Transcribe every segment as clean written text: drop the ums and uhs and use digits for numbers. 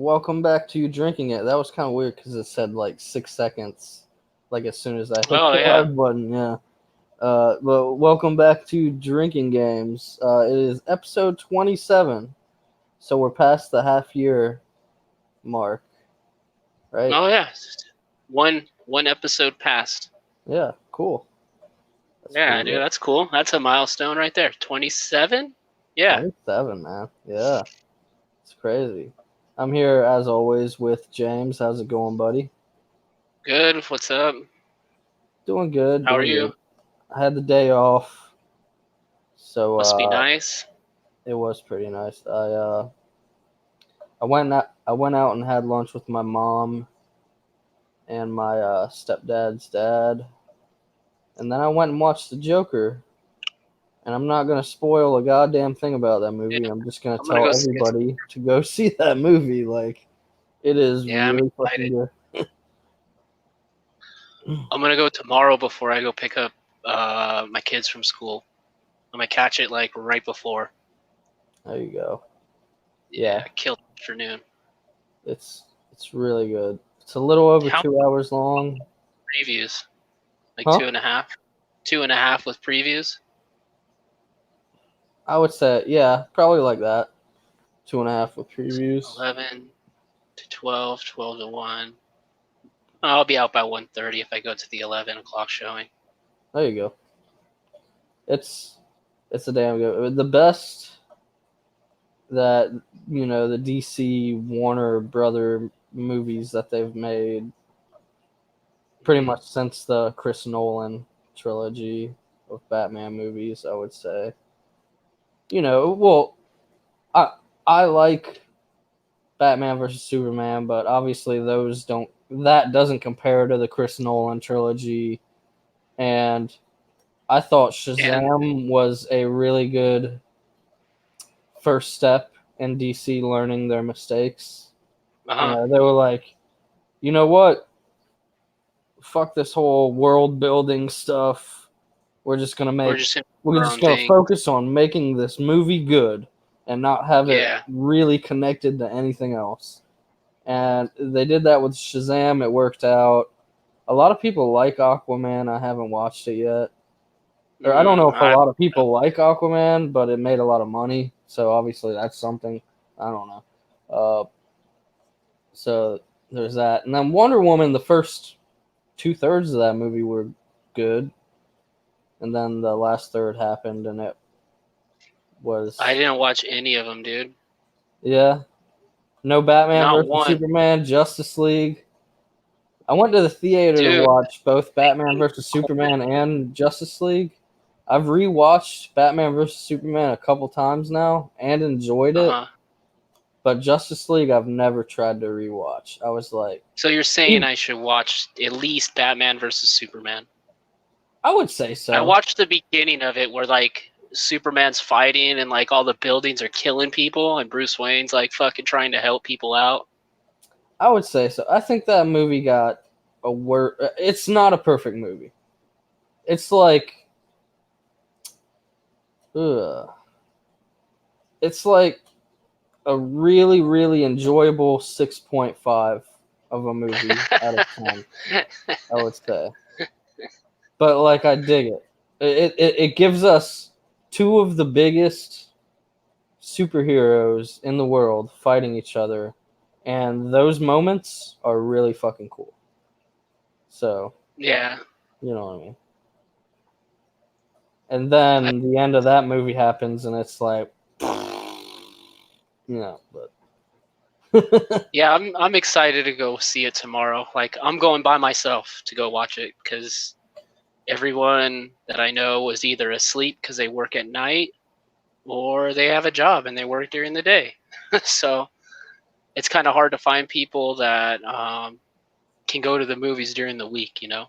Welcome back to you drinking it. That was kind of weird because it said like 6 seconds, like as soon as I hit Oh the yeah. live button. Yeah. But welcome back to Drinking Games. It is episode 27, so we're past the half year mark, right? Oh yeah. One episode passed. Yeah, cool. That's Yeah, pretty dude, good. that's cool. That's a milestone right there. 27? Yeah. 27, man. Yeah, it's crazy. I'm here as always with James. How's it going, buddy? Good. What's up? Doing good, How are doing you? good. I had the day off, so Must be nice. it was pretty nice. I went out and had lunch with my mom and my stepdad's dad, and then I went and watched The Joker. And I'm not gonna spoil a goddamn thing about that movie. Yeah. I'm just gonna I'm gonna tell go see it. everybody to go see that movie. Like, it is Yeah, I'm really fucking excited. good. I'm gonna go tomorrow before I go pick up my kids from school. I'm gonna catch it like right before. There you go. Yeah, Yeah, kill the afternoon. it's really good. It's a little over How 2 hours long. previews? Like Huh? 2.5? 2.5 with previews? I would say, yeah, probably like that. 2.5 with previews. 11 to 12, 12 to 1. I'll be out by 1:30 if I go to the 11 o'clock showing. There you go. It's a damn good. The best that the DC Warner Brother movies that they've made pretty much since the Chris Nolan trilogy of Batman movies, I would say. Well, I like Batman versus Superman, but obviously that doesn't compare to the Chris Nolan trilogy. And I thought And Shazam was a really good first step in DC learning their mistakes. uh-huh. They were like, you know what? Fuck this whole world building stuff. We're just gonna We're make just gonna do we're our just own gonna thing. focus on making this movie good and not have it Yeah. really connected to anything else. And they did that with Shazam. It worked out. A lot of people like Aquaman. I haven't watched it yet. Or I don't know if a I lot of people like Aquaman, but it made a lot of money. So obviously that's something. I don't know. So there's that. And then Wonder Woman, the first 2/3 of that movie were good. And then the last third happened and it I was, didn't watch any of them, dude. yeah. No Batman Not versus one. Superman, Justice League. I went to the theater to Dude, watch both Batman versus Superman and Justice League. I've rewatched Batman versus Superman a couple times now and enjoyed it, uh-huh. but Justice League I've never tried to rewatch. I was like, So you're saying I should watch at least Batman versus Superman? I would say I so. watched the beginning of it where like Superman's fighting and like all the buildings are killing people and Bruce Wayne's like fucking trying to help people out. I would say so. I think that movie got a word. It's not a perfect movie. It's like, ugh. It's like a really, really enjoyable 6.5 of a movie out of 10, I would say. But like, I dig it. It gives us two of the biggest superheroes in the world fighting each other, and those moments are really fucking cool. So, Yeah. you know what I mean. And then the end of that movie happens, and it's like, but Yeah, I'm excited to go see it tomorrow. Like I'm going by myself to go watch it because everyone that I know was either asleep because they work at night or they have a job and they work during the day. So it's kind of hard to find people that can go to the movies during the week, you know?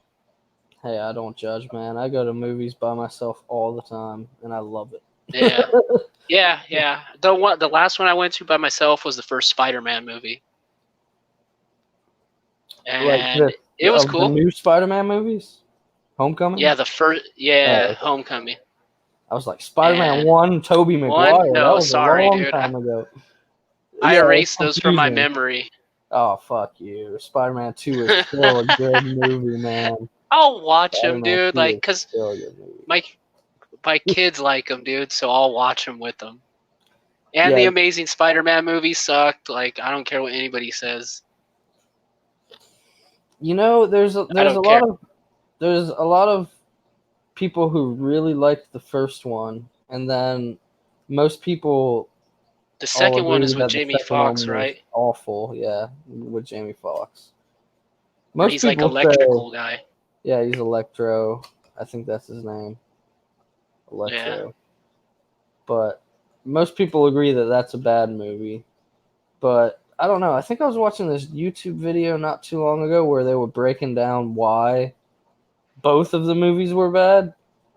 hey, I don't judge, man. I go to movies by myself all the time, and I love it. Yeah. Yeah. The last one I went to by myself was the first Spider-Man movie. Like And it was of the cool. new Spider-Man movies, Homecoming. Yeah, the first yeah, Okay. Homecoming. I was like Spider-Man And 1, Tobey Maguire. That no, was a sorry, long dude. time ago. I Yeah, erased it's those from my confusing. memory. Oh, fuck you. Spider-Man 2 is still a good movie, man. I'll watch them, Spider-Man dude. 2 Like, is cause still a good movie. my kids like them, dude. So I'll watch them with them. And Yeah, the Amazing Spider-Man movie sucked. Like, I don't care what anybody says. you know, there's I a don't care. lot of people who really liked the first one, and then most people The all second one agree is with that the Jamie second Foxx, one was right? awful. Yeah, with Jamie Foxx. Where Most he's like people say, electrical guy. yeah, he's Electro. I think that's his name, Yeah. Electro. But most people agree that that's a bad movie. But I don't know. I think I was watching this YouTube video not too long ago where they were breaking down why both of the movies were bad,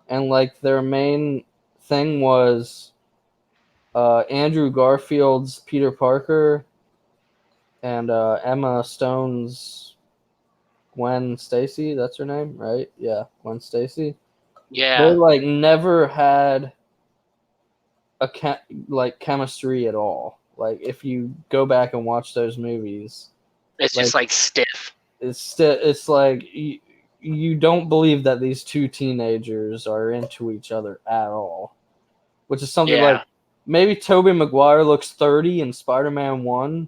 and like their main thing was Andrew Garfield's Peter Parker and Emma Stone's Gwen Stacy. That's her name, right? Yeah, Gwen Stacy. They Yeah. like never had a chemistry at all. Like if you go back and watch those movies, It's like just like stiff. it's like you don't believe that these two teenagers are into each other at all, which is something like Yeah. maybe Tobey Maguire looks 30 in Spider-Man 1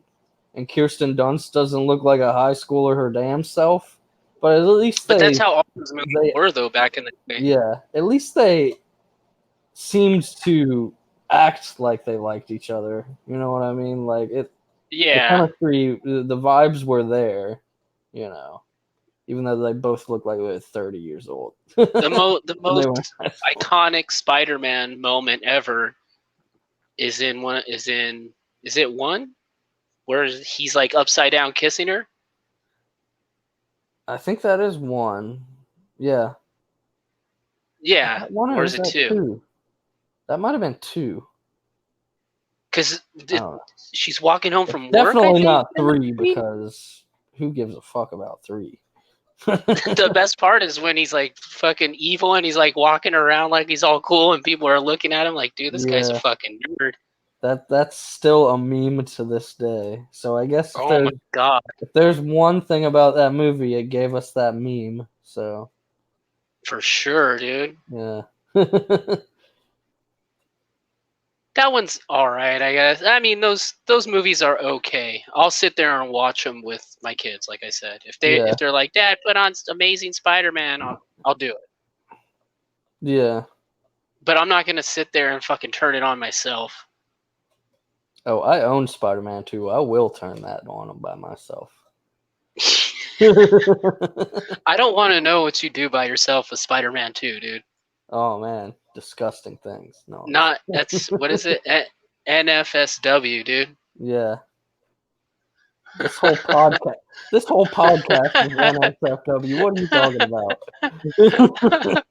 and Kirsten Dunst doesn't look like a high schooler her damn self, but at least But that's how all those movies they were, though, back in the day. yeah, at least they seemed to act like they liked each other. You know what I mean? Like the Yeah. chemistry, the vibes were there, you know. Even though they both look like they're 30 years old. The They most were in high school. iconic Spider-Man moment ever is in is it one where he's like upside down kissing her? I think that is one. Yeah. Yeah. One or Or is is it that two? two? That might have been two. Because I don't know. she's walking home It's from work, I definitely think. not three because who gives a fuck about three? The best part is when he's like fucking evil and he's like walking around like he's all cool and people are looking at him like, dude, this guy's a Yeah. fucking nerd. That's still a meme to this day. So I guess Oh my god. if there's one thing about that movie, it gave us that meme. So For sure, dude. yeah. That one's all right, I guess. I mean, those movies are okay. I'll sit there and watch them with my kids, like I said. Yeah. If they're like, "Dad, put on Amazing Spider-Man," I'll do it. Yeah. But I'm not gonna sit there and fucking turn it on myself. Oh, I own Spider-Man 2. I will turn that on by myself. I don't want to know what you do by yourself with Spider-Man 2, dude. Oh man, disgusting things. No. Not that's what is it? NFSW, dude. Yeah. This whole podcast. This whole podcast is NSFW. What are you talking about?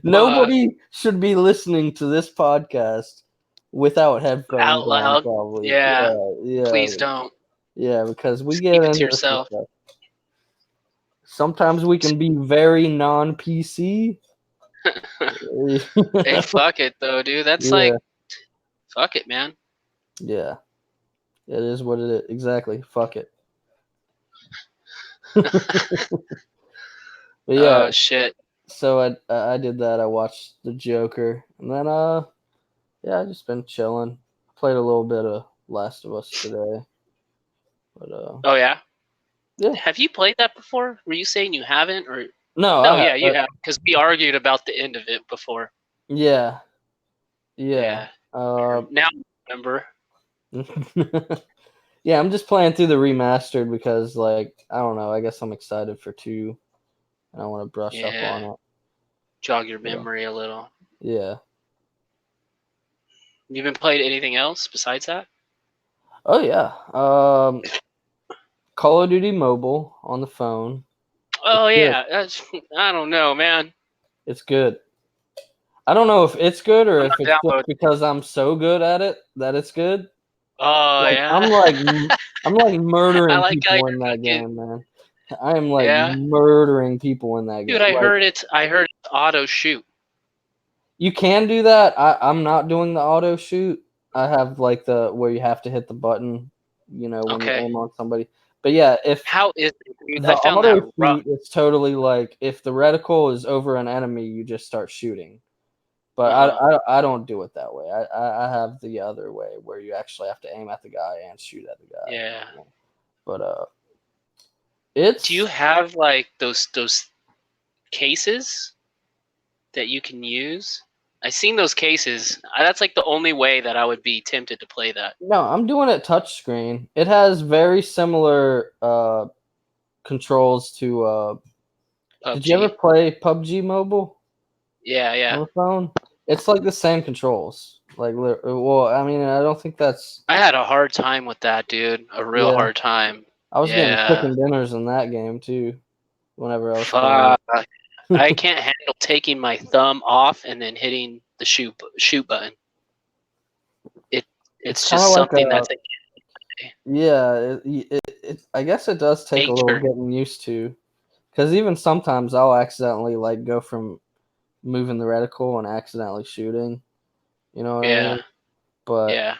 Nobody should be listening to this podcast without headphones Out loud. on, probably. Yeah. Yeah. Please don't. Yeah, because we Just get keep it into to this yourself. stuff. Sometimes we can be very non-PC. Hey, fuck it though, dude. That's Yeah. like, fuck it, man. Yeah. It is what it is. Exactly. Fuck it. But yeah, Oh shit. so I did that. I watched The Joker, and then yeah, I just been chilling. Played a little bit of Last of Us today. But Oh yeah. Yeah. Have you played that before? Were you saying you haven't, or no, no? Yeah, you have, because we argued about the end of it before. Yeah. Now I remember. Yeah, I'm just playing through the remastered because, like, I don't know. I guess I'm excited for 2, and I want to brush up on it. Jog your memory a little. Yeah. You been playing anything else besides that? Oh yeah. Call of Duty Mobile on the phone. Oh yeah, I don't know, man. It's good. I don't know if it's good or if it's downloading. just because I'm so good at it that it's good. Oh Like, yeah. I'm like murdering I like how people in you're that fucking- game, man. I am like Yeah. murdering people in that game. Dude, I Like, heard it's auto shoot. you can do that. I'm not doing the auto shoot. I have like the where you have to hit the button, when you Okay. aim on somebody. But yeah, if How is it, dude? the I found auto that rough. shoot is totally like if the reticle is over an enemy, you just start shooting. But Uh-huh. I don't do it that way. I have the other way where you actually have to aim at the guy and shoot at the guy. Yeah. But Do you it's have like those cases that you can use? I seen those cases. That's like the only way that I would be tempted to play that. no, I'm doing it touchscreen. It has very similar controls to did you ever PUBG. play PUBG Mobile Yeah, on yeah. the phone? It's like the same controls. Like, well, I mean, I don't think that's I had a hard time with that, dude. A real yeah. hard time. I was getting Yeah. chicken dinners in that game too. Whenever I was playing Fuck. I can't handle taking my thumb off and then hitting the shoot button. It it's it's kind of just like something a that's like yeah. I guess it does take a little nature. getting used to, because even sometimes I'll accidentally like go from moving the reticle and accidentally shooting. You know what I Yeah. mean? But Yeah.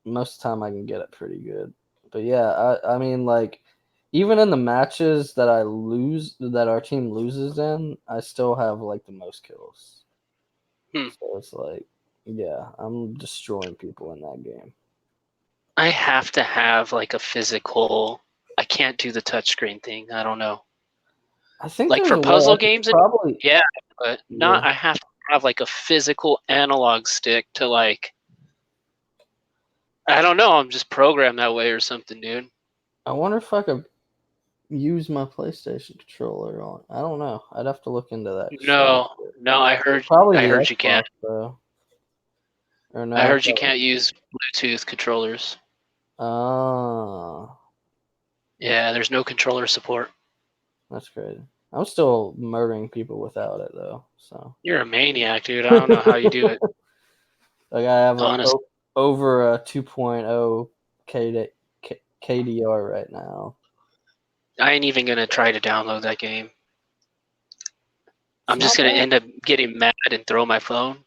most of the time I can get it pretty good. But yeah, I mean like even in the matches that I lose that our team loses in, I still have like the most kills. Hmm. So it's like yeah, I'm destroying people in that game. I have to have like a physical. I can't do the touchscreen thing. I don't know. I think Like there's for a way I puzzle could games, probably yeah, but yeah. not. I have to have like a physical analog stick to like. I don't know. I'm just programmed that way or something, dude. I wonder if I could use my PlayStation controller on. I don't know. I'd have to look into that just a little No, bit. no. Probably I the heard you can't. Xbox though. Or I no, heard you probably. can't use Bluetooth controllers. Ah, that's Yeah, there's no controller support. that's crazy. I'm still murdering people without it though. So You're a maniac, dude. I don't know how you do it. like I have Honestly, over a 2.0 KDR right now. I ain't even gonna try to download that game. It's I'm just not gonna bad. end up getting mad and throw my phone.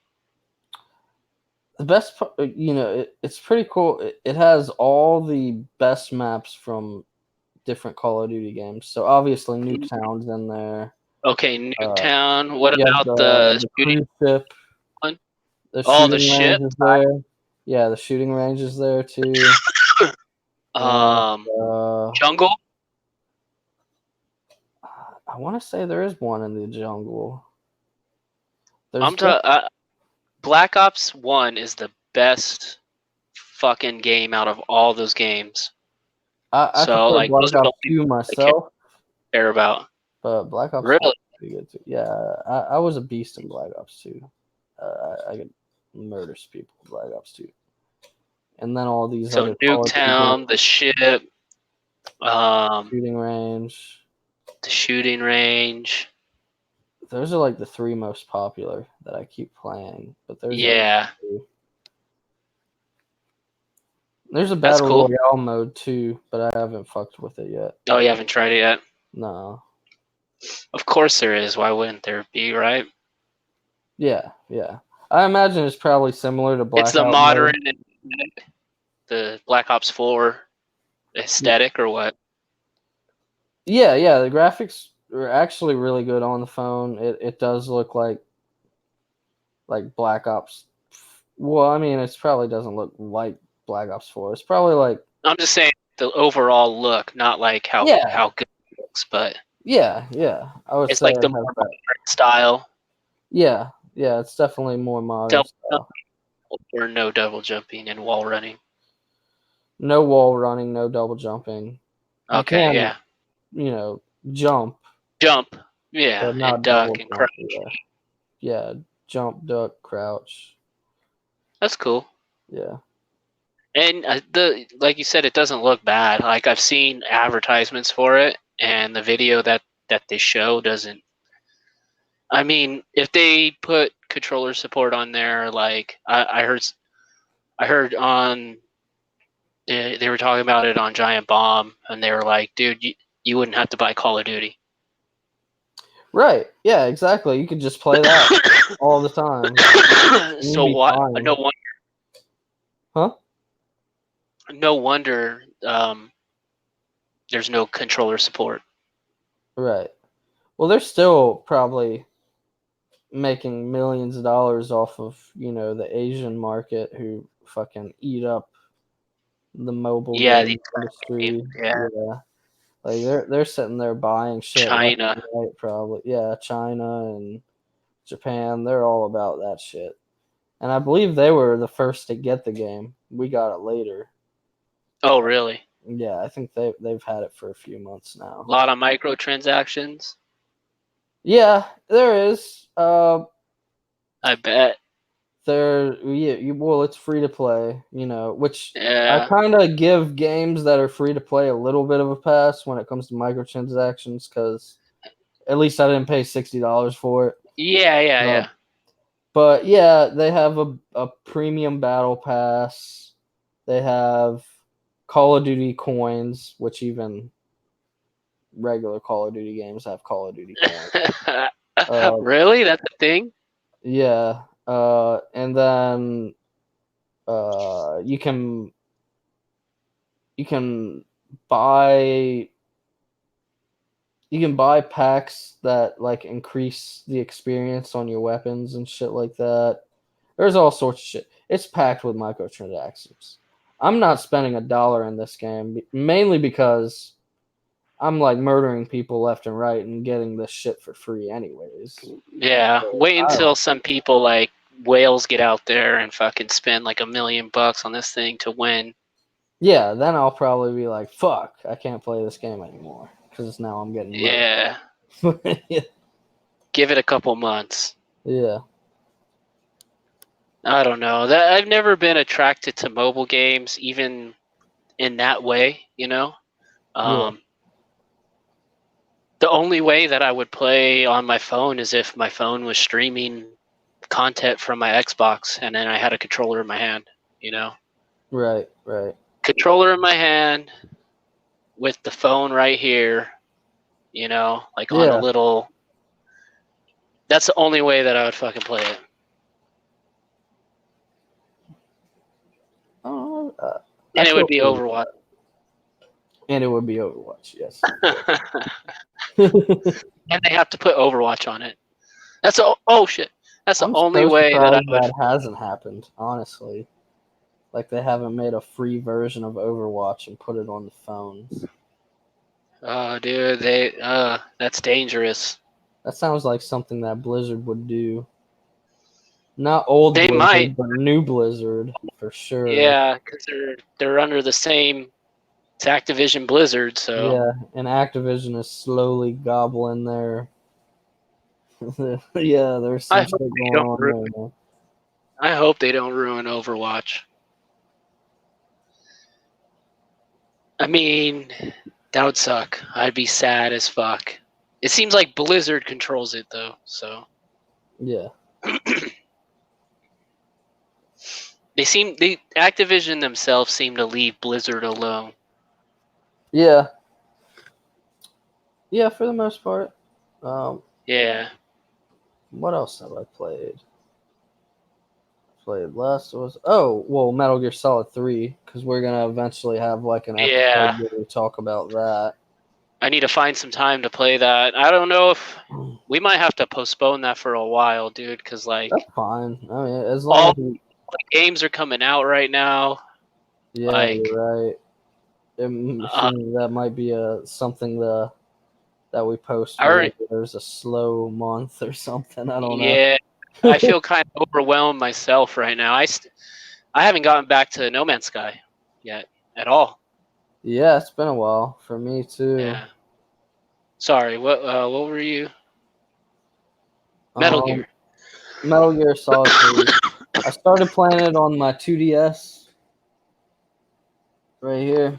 The best part, it's pretty cool. It has all the best maps from different Call of Duty games. So obviously Nuketown's in there. Okay, Uh, Nuketown. What you have about the the shooting cruise ship. one? The Oh, the shooting range ship. is there. Yeah, the shooting range is there too. And Um, Jungle. I want to say there is one in the jungle. There's I'm def- to Black Ops 1 is the best fucking game out of all those games. I So prefer like Black those are the Ops only 2 I care myself, about. but Black Ops 1 Really? is pretty good too. Yeah, I was a beast in Black Ops 2. I could murder people in Black Ops 2. And then all these So other Call of Duty games, Nuketown, the ship, shooting range. the shooting range. Those are like the three most popular that I keep playing. But there's Yeah, there's a that's battle cool. royale mode too, but I haven't fucked with it yet. Oh, you haven't tried it yet? No. Of course there is. Why wouldn't there be, right? Yeah, yeah. I imagine it's probably similar to It's the Blackout modern, mode. the Black Ops 4 aesthetic, or what? Yeah, yeah. The graphics are actually really good on the phone. It does look like Black Ops. Well, I mean, it probably doesn't look like Black Ops 4. It's probably like I'm just saying the overall look, not like how yeah, good it looks, but yeah. I would it's say like it the has more that. modern style. Yeah, yeah. It's definitely more modern Double style. or no double jumping and wall running. No wall running, no double jumping. You Okay, can, yeah. jump, Jump, yeah, but and not duck double and crouch. jump. Yeah, yeah. Jump, duck, crouch. That's cool. Yeah. And the like you said, it doesn't look bad. Like I've seen advertisements for it, and the video that they show doesn't. I mean, if they put controller support on there, like I heard on they were talking about it on Giant Bomb, and they were like, dude, you wouldn't have to buy Call of Duty. Right. Yeah. Exactly. You could just play that all the time. You'd So be what? fine. No one. Huh? No wonder there's no controller support. Right. Well, they're still probably making millions of dollars off of, the Asian market who fucking eat up the mobile Yeah, game these games. industry. Yeah, Yeah. Like they're sitting there buying shit left China. and right, probably. Yeah, China and Japan, they're all about that shit. And I believe they were the first to get the game. We got it later. Oh, really? Yeah, I think they've had it for a few months A now. lot of microtransactions. Yeah, there is. I bet. Well, it's free to play, which I Yeah. kind of give games that are free to play a little bit of a pass when it comes to microtransactions because at least I didn't pay $60 for it. Yeah, yeah, Uh, yeah. but yeah, they have a premium battle pass. They have Call of Duty coins, which even regular Call of Duty games have Call of Duty coins. Really? That's a thing? Yeah, and then you can buy packs that like increase the experience on your weapons and shit like that. There's all sorts of shit. It's packed with microtransactions. I'm not spending $1 in this game mainly because I'm like murdering people left and right and getting this shit for free anyways. Yeah. Wait I until don't. some people like whales get out there and fucking spend like $1 million on this thing to win. Yeah, then I'll probably be like, fuck, I can't play this game anymore because now I'm getting Yeah. murdered. Give it a couple months. Yeah. I don't know. That I've never been attracted to mobile games even in that way, Yeah. The only way that I would play on my phone is if my phone was streaming content from my Xbox and then I had a controller in my hand. Right, right. Controller in my hand with the phone right here, like on a Yeah. little. That's the only way that I would fucking play it. Oh, And I it would feel be for you. Overwatch. And it would be Overwatch, yes. And they have to put Overwatch on it. Oh shit. That's the I'm only so way that I surprised would. that hasn't happened, honestly. Like they haven't made a free version of Overwatch and put it on the phones. Oh, dude, that's dangerous. That sounds like something that Blizzard would do. Not old They Blizzard, might, but new Blizzard for sure. yeah, because they're under the same. It's Activision Blizzard, so Yeah, and Activision is slowly gobbling their. Yeah, there's some I shit hope they going don't. on there. Man. I hope they don't ruin Overwatch. I mean, that would suck. I'd be sad as fuck. It seems like Blizzard controls it though, so Yeah. Activision themselves seem to leave Blizzard alone. Yeah. Yeah, for the most part. Yeah. What else have I played? Played Last of Us. Oh, well, Metal Gear Solid 3, because we're gonna eventually have like an episode Yeah. where we talk about that. I need to find some time to play that. I don't know if we might have to postpone that for a while, dude, because like That's fine. I mean, as long all as we, the games are coming out right now. yeah, Like, you're right. It seems that might be something that we post I whenever already, there's a slow month or something. I don't know. yeah, I feel kind of overwhelmed myself right now. I haven't gotten back to No Man's Sky yet at all. Yeah, it's been a while for me too. Yeah. Sorry, what were you? Metal Gear. Metal Gear Solid 3. I started playing it on my 2DS. Right here.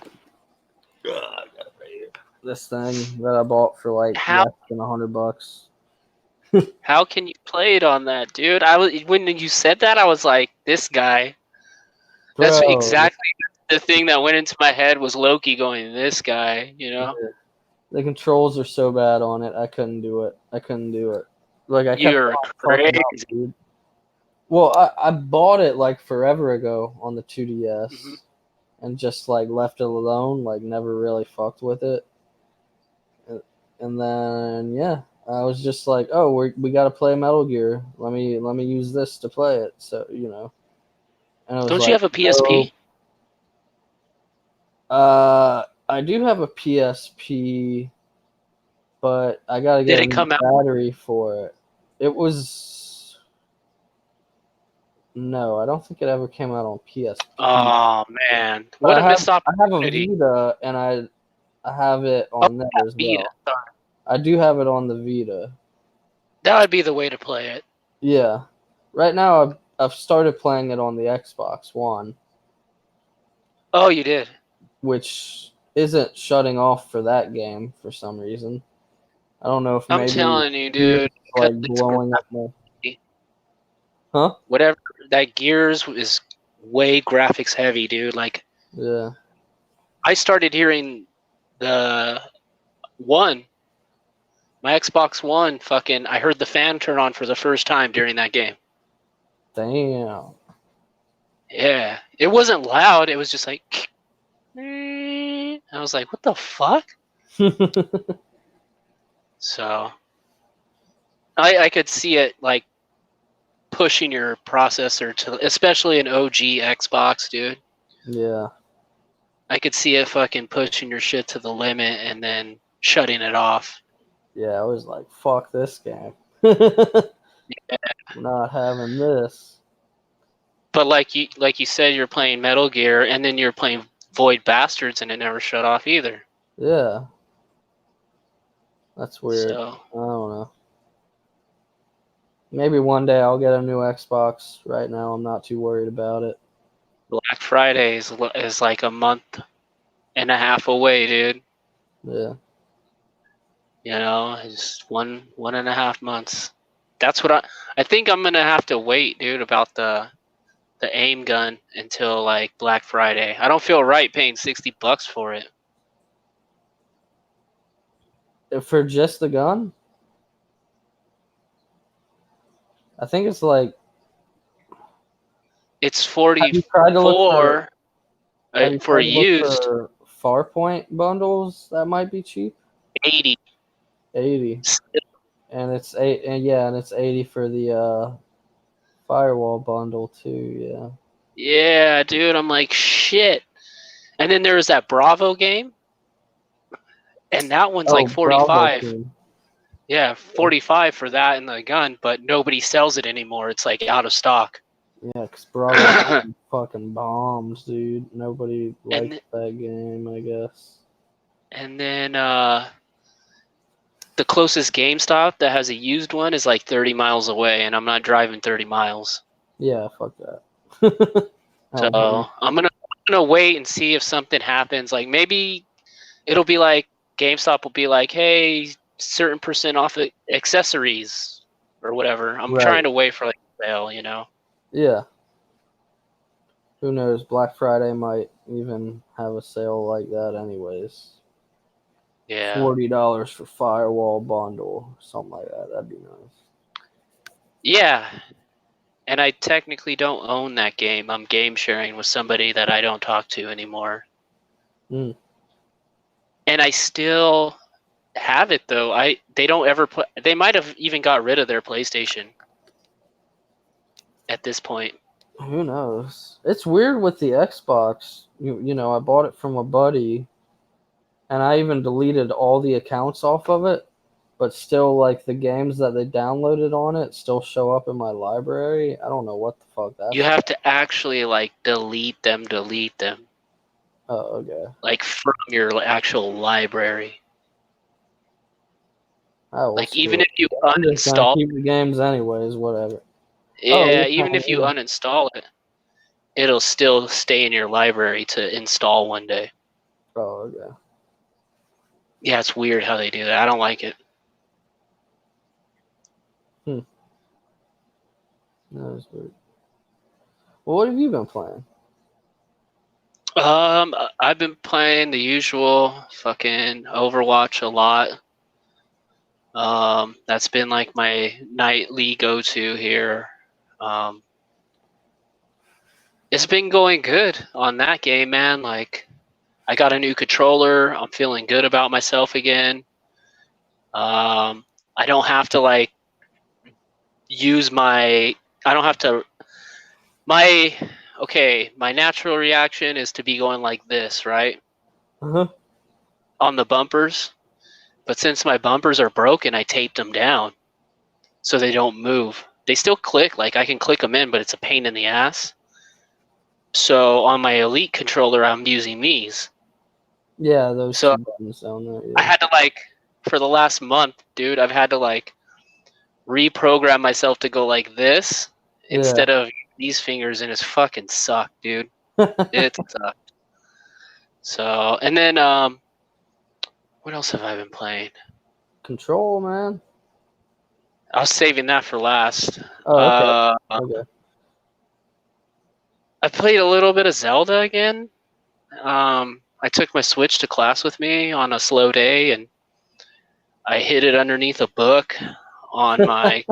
I got it right here. This thing that I bought for like How less than $100. how can you play it on that, dude? When you said that, I was like, this guy. That's Bro, exactly the thing that went into my head was Loki going, this guy, the controls are so bad on it. I couldn't do it. Like I kept You're fucking crazy. up, dude. Well, I bought it like forever ago on the 2DS Hmm. and just like left it alone, like never really fucked with it. And then yeah, I was just like, oh, we got to play Metal Gear. Let me use this to play it. So and it was Don't you like, have a no. PSP? I do have a PSP, but I got to Did get a it new come out? battery for it. It was no, I don't think it ever came out on PSP. Oh man, But what a missed I have a opportunity! Vita, and I have it Oh, on yeah, there as Vita. well. Sorry. I do have it on the Vita. That would be the way to play it. Yeah. Right now, I've started playing it on the Xbox One, Oh, you did. which isn't shutting off for that game for some reason. I don't know if I'm maybe telling you, Gears dude. is Because like it's blowing up more. Huh? whatever that Gears is way graphics heavy, dude. Like Yeah. I started hearing the one, my Xbox One, fucking. I heard the fan turn on for the first time during that game. Damn. Yeah, it wasn't loud. It was just like. I was like, what the fuck? So I could see it like pushing your processor to, especially an OG Xbox, dude. Yeah. I could see it fucking pushing your shit to the limit and then shutting it off. Yeah, I was like, fuck this game. Not having this. But like you said, you're playing Metal Gear and then you're playing Void Bastards and it never shut off either. Yeah. That's weird. So I don't know. Maybe one day I'll get a new Xbox. Right now, I'm not too worried about it. Black Friday is like a month and a half away, dude. Yeah. You know, it's 1.5 months. That's what I think I'm gonna have to wait, dude, about the aim gun until like Black Friday. I don't feel right paying $60 for it. For just the gun, I think it's like. It's Have you tried to look for? 44 Have you for tried to look used for Farpoint bundles that might be cheap? 80. 80, and it's eight, and yeah, and it's 80 for the firewall bundle too. Yeah. Yeah, dude, I'm like shit. And then there was that Bravo game, and that one's Oh, like Bravo 45. team. Yeah, 45 for that and the gun, but nobody sells it anymore. It's like out of stock. Yeah, because Bravo team fucking bombs, dude. Nobody likes and that game, I guess. and then the closest GameStop that has a used one is like 30 miles away, and I'm not driving 30 miles. Yeah, fuck that. I So don't blame I'm gonna wait and see if something happens. Like maybe it'll be like GameStop will be like, hey, certain percent off accessories or whatever. I'm you. Right. trying to wait for like a sale, you know. Yeah. Who knows? Black Friday might even have a sale like that, anyways. Yeah. $40 for firewall bundle, something like that. That'd be nice. Yeah. And I technically don't own that game. I'm game sharing with somebody that I don't talk to anymore. Mm. And I still have it though. They don't ever put. They might have even got rid of their PlayStation at this point. Who knows? It's weird with the Xbox. I bought it from a buddy, and I even deleted all the accounts off of it, but still, like the games that they downloaded on it still show up in my library. I don't know what the fuck You that's. have to actually like delete them, Oh, okay. like from your actual library. Oh, well, Like even screw it. if you I'm just gonna uninstall, keep the games anyways. Whatever. Oh, yeah, you're even if you playing. uninstall it, it'll still stay in your library to install one day. Oh, okay. Yeah, it's weird how they do that. I don't like it. Hmm. That was weird. Well, what have you been playing? I've been playing the usual fucking Overwatch a lot. That's been like my nightly go-to here. It's been going good on that game, man. Like, I got a new controller. I'm feeling good about myself again. I don't have to like use my. I don't have to. My my natural reaction is to be going like this, right, Uh-huh. on the bumpers. But since my bumpers are broken, I taped them down so they don't move. They still click. Like I can click them in, but it's a pain in the ass. So on my Elite controller, I'm using these. Yeah, those So two buttons down there. I Yeah. had to like, for the last month, dude, I've had to like reprogram myself to go like this Yeah. instead of these fingers, and it's fucking sucked, dude. It sucked. So, and then what else have I been playing? Control, man. I was saving that for last. Oh, okay. Okay. I played a little bit of Zelda again. I took my Switch to class with me on a slow day, and I hid it underneath a book on my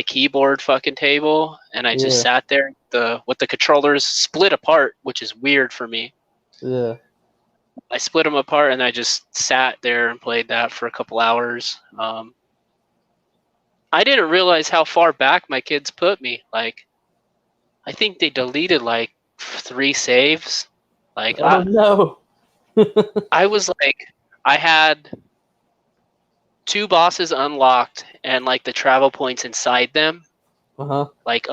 keyboard fucking table, and I just Yeah. sat there with the controllers split apart, which is weird for me. Yeah. I split them apart, and I just sat there and played that for a couple hours. I didn't realize how far back my kids put me. Like, I think they deleted like 3 saves. Like, Oh no. I was like, I had 2 bosses unlocked and like the travel points inside them, Uh-huh. like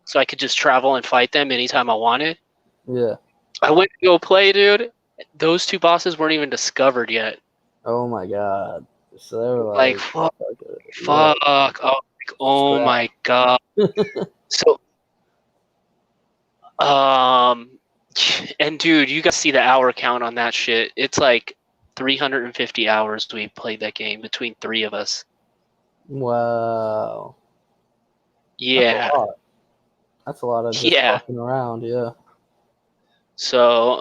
so I could just travel and fight them anytime I wanted. Yeah. I went to go play, dude. Those 2 bosses weren't even discovered yet. Oh my god. So they were Like, like, fuck, yeah, oh scrap. my god. So, and dude, you guys see the hour count on that shit. It's like 350 hours we played that game between 3 of us. Wow. Yeah. That's a lot of just Yeah. fucking around, yeah. So,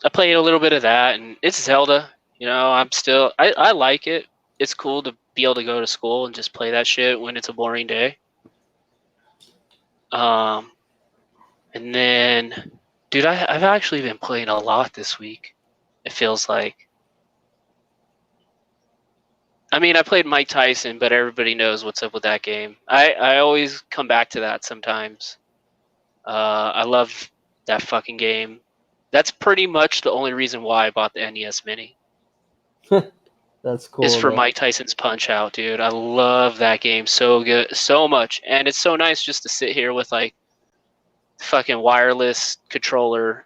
I played a little bit of that, and it's Zelda. You know, I like it. It's cool to be able to go to school and just play that shit when it's a boring day. And then, dude, I've actually been playing a lot this week. It feels like. I mean, I played Mike Tyson, but everybody knows what's up with that game. I always come back to that sometimes. I love that fucking game. That's pretty much the only reason why I bought the NES Mini. That's cool. Is for man. Mike Tyson's Punch Out, dude. I love that game so good, so much, and it's so nice just to sit here with like fucking wireless controller,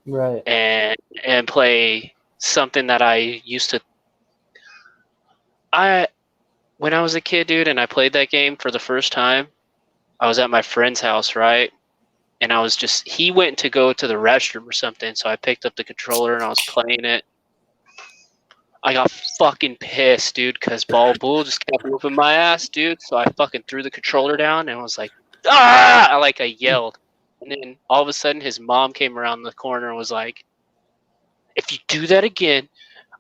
Right. and play something that I used to. When I was a kid, dude, and I played that game for the first time, I was at my friend's house, right? And he went to go to the restroom or something, so I picked up the controller and I was playing it. I got fucking pissed, dude, because Ball Bull just kept whooping my ass, dude. So I fucking threw the controller down and was like, ah! I yelled. And then all of a sudden his mom came around the corner and was like, if you do that again,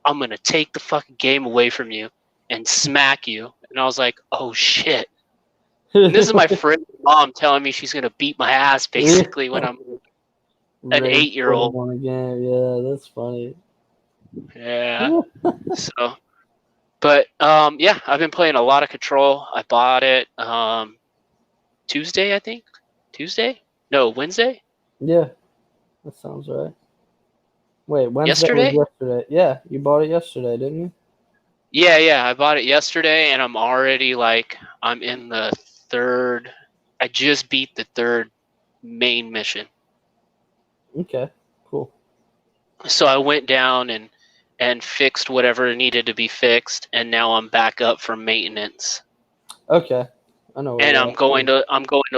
I'm going to take the fucking game away from you and smack you. And I was like, oh shit. And this is my friend's mom telling me she's going to beat my ass basically when I'm an 8-year-old. On a game. Yeah, that's funny. Yeah. So, but yeah, I've been playing a lot of Control. I bought it Tuesday, I think. Tuesday? No, Wednesday. Yeah, that sounds right. Wait, Wednesday Yesterday? was yesterday. Yeah, you bought it yesterday, didn't you? Yeah, I bought it yesterday, and I'm already like, I'm in the 3rd. I just beat the 3rd main mission. Okay, cool. So I went down and fixed whatever needed to be fixed, and now I'm back up for maintenance. Okay, I know. And I'm going to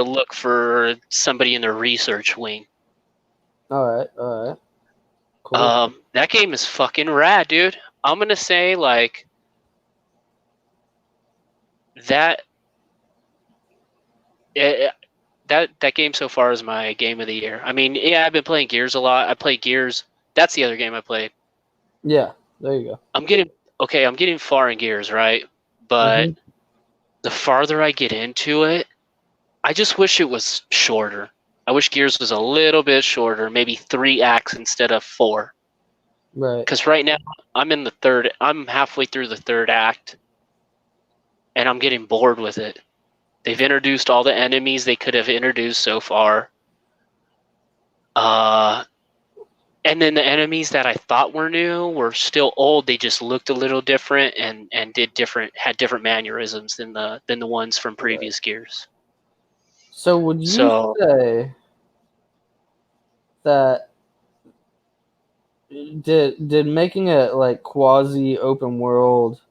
look for somebody in the research wing. All right. Cool. That game is fucking rad, dude. I'm gonna say like that. That game so far is my game of the year. I mean, yeah, I've been playing Gears a lot. I played Gears. That's the other game I played. Yeah, there you go. I'm getting far in Gears, right? But the farther I get into it, I just wish it was shorter. I wish Gears was a little bit shorter, maybe 3 acts instead of 4. Right. Because right now I'm halfway through the 3rd act, and I'm getting bored with it. They've introduced all the enemies they could have introduced so far. And then the enemies that I thought were new were still old. They just looked a little different and had different mannerisms than the ones from previous Gears. So would you So say that did making it like quasi open world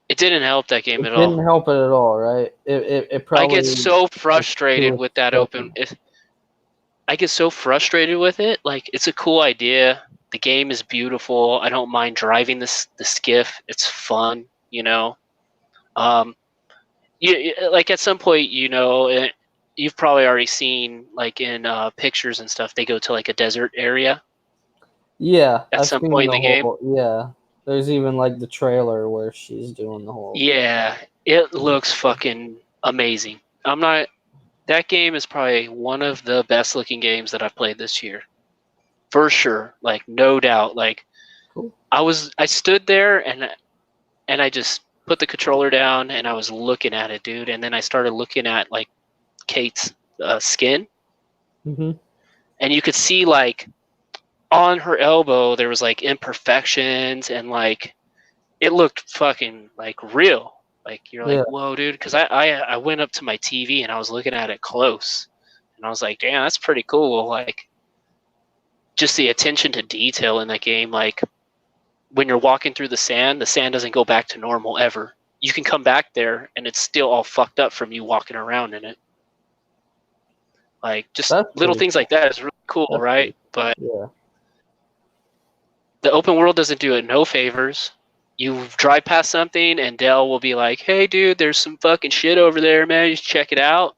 it didn't help that game at didn't all. help it at all, right? It I probably get so was frustrated too with that expected. I get so frustrated with it. Like, it's a cool idea. The game is beautiful. I don't mind driving the skiff. It's fun, you know. Like at some point, you've probably already seen like in pictures and stuff. They go to like a desert area Yeah, at I've some seen point in the the game. whole. Yeah, there's even like the trailer where she's doing the whole. Yeah, it looks fucking amazing. That game is probably one of the best looking games that I've played this year. For sure. Like, no doubt. Like, Cool. I stood there and I just put the controller down and I was looking at it, dude. And then I started looking at like Kate's skin, Mm-hmm. and you could see like on her elbow there was like imperfections, and like it looked fucking like real. Like, you're like, Yeah. whoa, dude. Because I went up to my TV and I was looking at it close, and I was like, damn, that's pretty cool. Like, just the attention to detail in that game. Like, when you're walking through the sand doesn't go back to normal ever. You can come back there and it's still all fucked up from you walking around in it. Like, just That's little pretty things like that is really cool, That's right? pretty But Yeah. the open world doesn't do it no favors. You drive past something and Dell will be like, hey, dude, there's some fucking shit over there, man. You should check it out.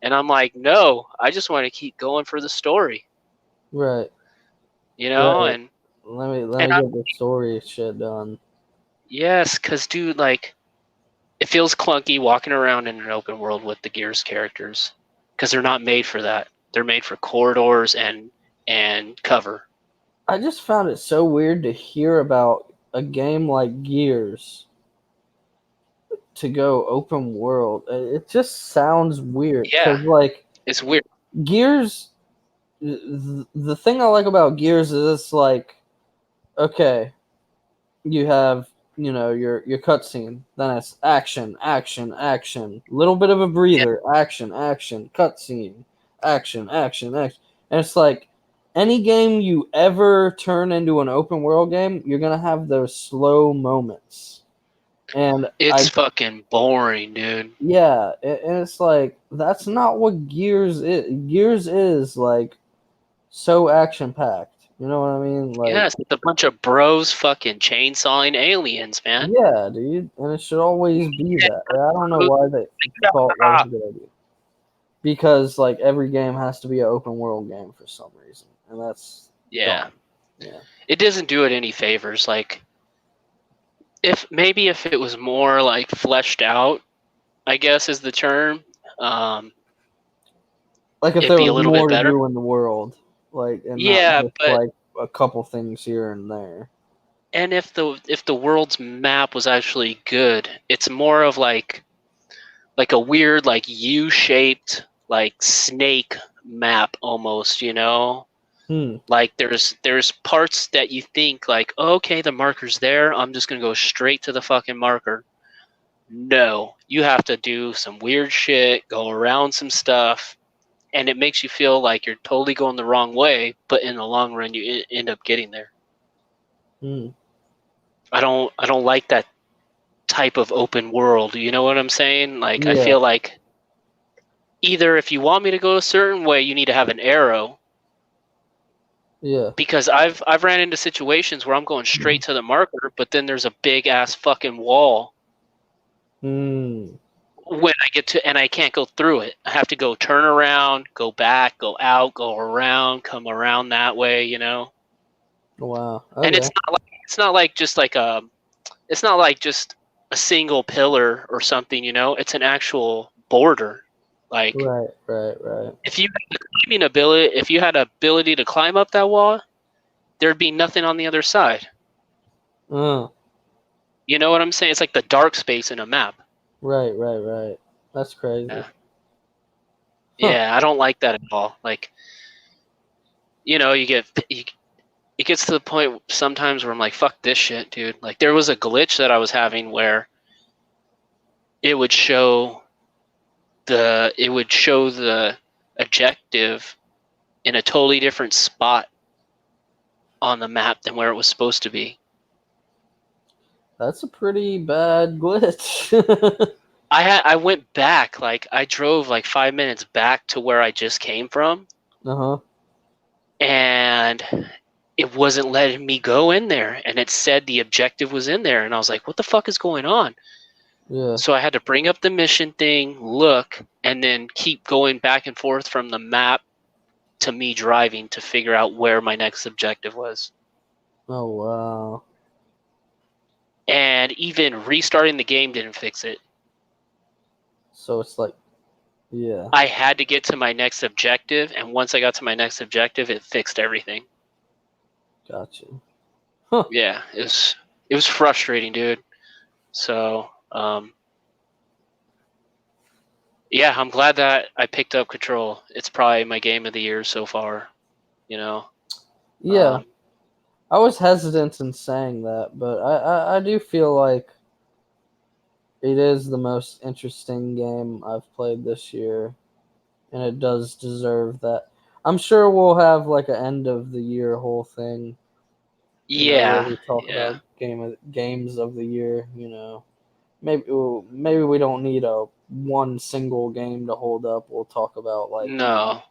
And I'm like, no, I just want to keep going for the story, Right. you know? Right. And Let and me get the story shit done. yes, because, dude, like, it feels clunky walking around in an open world with the Gears characters because they're not made for that. They're made for corridors and cover. I just found it so weird to hear about a game like Gears to go open world. It just sounds weird Yeah, because like it's weird. Gears. The thing I like about Gears is it's like, okay, you have your cutscene, then it's action, action, action, little bit of a Yeah, breather, action, action, cutscene, action, action, action, and it's like any game you ever turn into an open world game, you're gonna have those slow moments, and it's fucking boring, dude. yeah, and it's like that's not what Gears is. Gears is like so action packed. You know what I mean? Like, Yes, it's a bunch of bros fucking chainsawing aliens, man. yeah, dude, and it should always be that. I don't know why they thought that was a good idea. Because like every game has to be an open world game for some reason, and that's Yeah, dumb. Yeah, it doesn't do it any favors. Like, if it was more like fleshed out, I guess is the term. Um, like if it'd there be a was little bit more to better. do in the world, like, and not Yeah, just but like a couple things here and there. and if the world's map was actually good, it's more of like a weird like U-shaped like snake map almost, you know? Hmm. Like, there's parts that you think like, oh, okay, the marker's there, I'm just gonna go straight to the fucking marker. No, you have to do some weird shit, go around some stuff, and it makes you feel like you're totally going the wrong way, but in the long run you end up getting there. Hmm. I don't like that type of open world. You know what I'm saying? Like, I Yeah. feel like either if you want me to go a certain way, you need to have an arrow, Yeah. because I've ran into situations where I'm going straight to the marker, but then there's a big ass fucking wall Hmm. when I get to, and I can't go through it. I have to go turn around, go back, go out, go around, come around that way, you know. Wow. And Okay. it's not like just like it's not like just a single pillar or something, you know. It's an actual border. Like Right. if you had the climbing ability, if you had ability to climb up that wall, there'd be nothing on the other side. Uh, You know what I'm saying? It's like the dark space in a map. right. That's crazy. Yeah. Huh. Yeah, I don't like that at all. Like, you know, it gets to the point sometimes where I'm like, fuck this shit, dude. Like, there was a glitch that I was having where it would show the objective in a totally different spot on the map than where it was supposed to be. That's a pretty bad glitch. I went back, like I drove like 5 minutes back to where I just came from, Uh-huh. and it wasn't letting me go in there, and it said the objective was in there, and I was like, what the fuck is going on? Yeah. So I had to bring up the mission thing, look, and then keep going back and forth from the map to me driving to figure out where my next objective was. Oh, wow. And even restarting the game didn't fix it. So it's like, yeah. I had to get to my next objective, and once I got to my next objective, it fixed everything. Gotcha. Yeah, it was frustrating, dude. So, yeah, I'm glad that I picked up Control. It's probably my game of the year so far. You know. Yeah. I was hesitant in saying that, but I do feel like it is the most interesting game I've played this year, and it does deserve that. I'm sure we'll have like an end of the year whole thing, where Yeah, we talk yeah. about games of the year. Maybe we don't need a one single game to hold up. We'll talk about like No,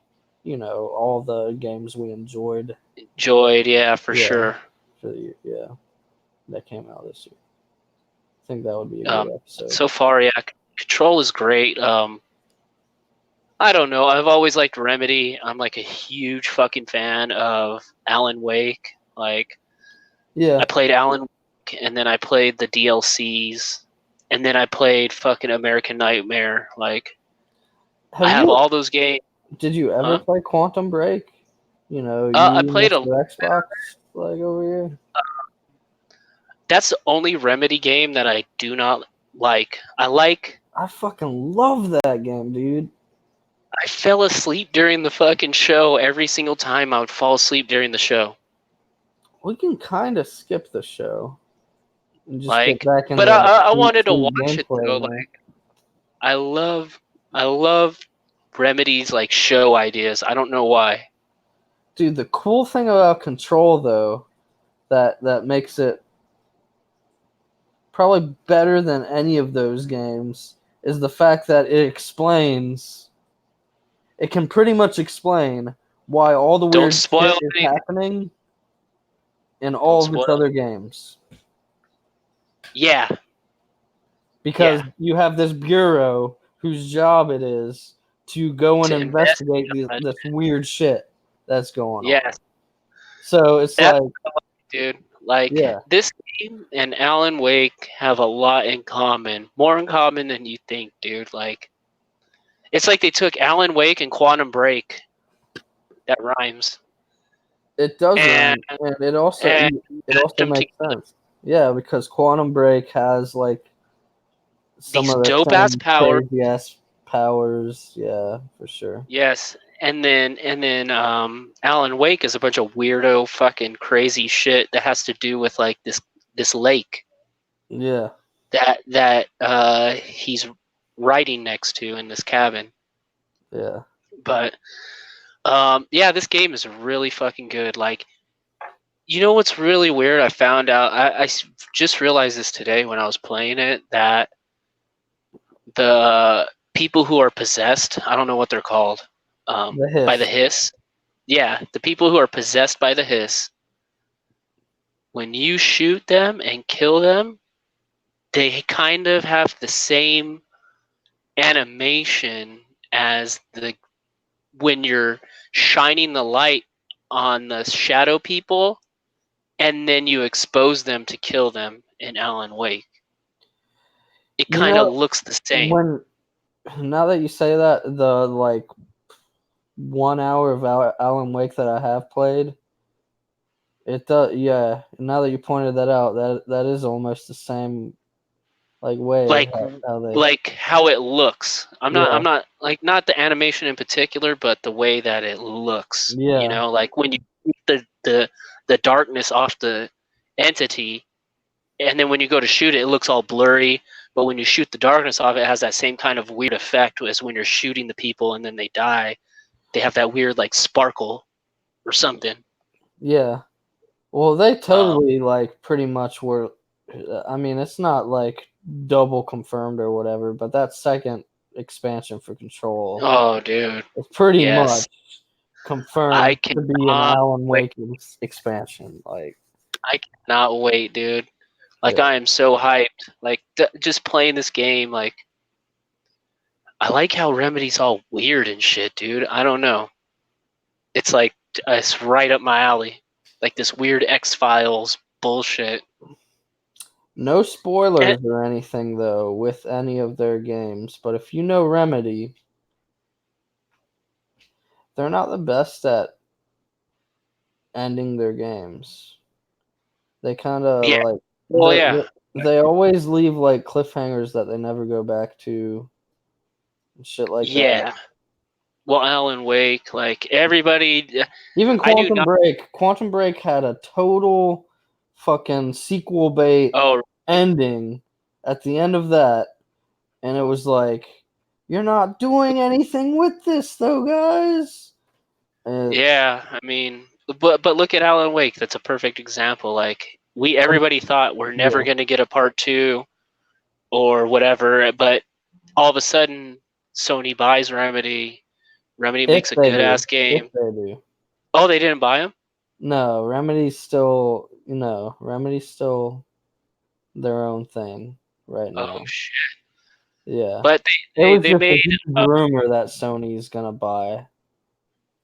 all the games we enjoyed. enjoyed. Yeah, for Yeah, sure. for the year, yeah, that came out this year. I think that would be a good episode. So far, yeah, Control is great. I don't know. I've always liked Remedy. I'm like a huge fucking fan of Alan Wake. Like, Yeah, I played Alan Wake, and then I played the DLCs, and then I played fucking American Nightmare. Like, I have all those games. Did you ever play Quantum Break? I You played Mr. Xbox like over here. That's the only Remedy game that I do not like. I fucking love that game, dude. I fell asleep during the fucking show every single time. I would fall asleep during the show. We can kind of skip the show and just Like, get back into but I wanted to watch it gameplay, though. man. Like, I love Remedy's like show ideas. I don't know why. Dude, the cool thing about Control though, that makes it probably better than any of those games, is the fact that it can pretty much explain why all the Don't weird spoil shit is anything. happening in all of its other games. Yeah. Because you have this bureau whose job it is to go and investigate this weird shit that's going on. Yes. So it's That's like, dude, like yeah. this game and Alan Wake have a lot in common. More in common than you think, dude. Like, it's like they took Alan Wake and Quantum Break. That rhymes. It does rhyme, and it also makes sense. Yeah, because Quantum Break has like some these of the dope ass powers. crazy ass powers. Yeah, for sure. Yes, and then Alan Wake is a bunch of weirdo fucking crazy shit that has to do with like this lake. Yeah. That he's riding next to in this cabin. Yeah. But yeah, this game is really fucking good. Like, you know what's really weird? I found out. I just realized this today when I was playing it, that the people who are possessed, I don't know what they're called, by the hiss. Yeah, the people who are possessed by the hiss, when you shoot them and kill them, they kind of have the same animation as when you're shining the light on the shadow people and then you expose them to kill them in Alan Wake. It kind of looks the same. now that you say that, the like 1 hour of Alan Wake that I have played, it does. Yeah, now that you pointed that out, that is almost the same like way of Like how they. like how it looks. Yeah, I'm not like not the animation in particular, but the way that it looks. You yeah, know, like when you shoot the darkness off the entity, and then when you go to shoot it, it looks all blurry. But when you shoot the darkness off, it has that same kind of weird effect as when you're shooting the people and then they die. They have that weird like sparkle or something. yeah. Well, they Um, totally like pretty much were. I mean, it's not like double confirmed or whatever, but that second expansion for Control oh, dude, is pretty yes, much confirmed I to be an cannot Alan wait. Wake expansion. Like, I cannot wait, dude. Like yeah, I am so hyped. Like just playing this game. Like I like how Remedy's all weird and shit, dude. I don't know. It's like it's right up my alley. Like this weird X-Files bullshit. no And, spoilers or anything though with any of their games. But if you know Remedy, they're not the best at ending their games. They kind of yeah. like Well, yeah. they always leave like cliffhangers that they never go back to and shit like that. Yeah. Well, Alan Wake, like everybody, Even I do Quantum not. Break, Quantum Break had a total fucking sequel bait Oh, ending at the end of that, and it was like, you're not doing anything with this though, guys. And yeah. I mean, but look at Alan Wake. That's a perfect example. Like everybody thought we're never yeah, going to get a part two or whatever, but all of a sudden Sony buys Remedy. Remedy if makes a they good do, ass if game. they do. Oh, they didn't buy him? No, Remedy's still, Remedy's still their own thing right Oh now. shit. Yeah. But It was they just a made huge rumor that Sony's gonna buy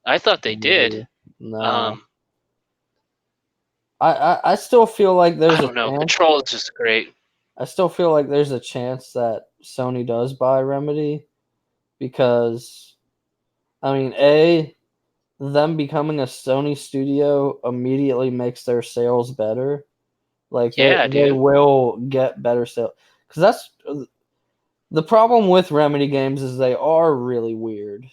I thought they did. Remedy. No. Um I still feel like I there's a don't know. chance. Control is just great. I still feel like there's a chance that Sony does buy Remedy because I mean, them becoming a Sony studio immediately makes their sales better. Like Yeah, they dude. will get better sales because that's the problem with Remedy games is they are really weird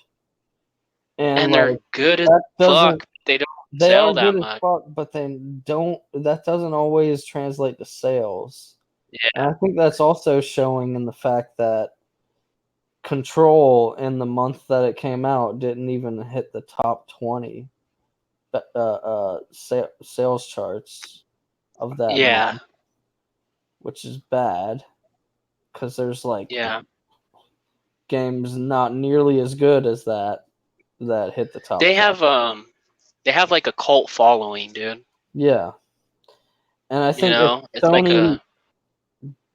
and And like they're good as that doesn't fuck. They don't they are sell that good as much. fuck, but they don't. That doesn't always translate to sales, and Yeah. I think that's also showing in the fact that Control in the month that it came out didn't even hit the top 20 sales charts of that Yeah. month, which is bad because there's like Yeah. games not nearly as good as that hit the top They 20. have like a cult following, dude. Yeah, and I You think if know? It's like Sony a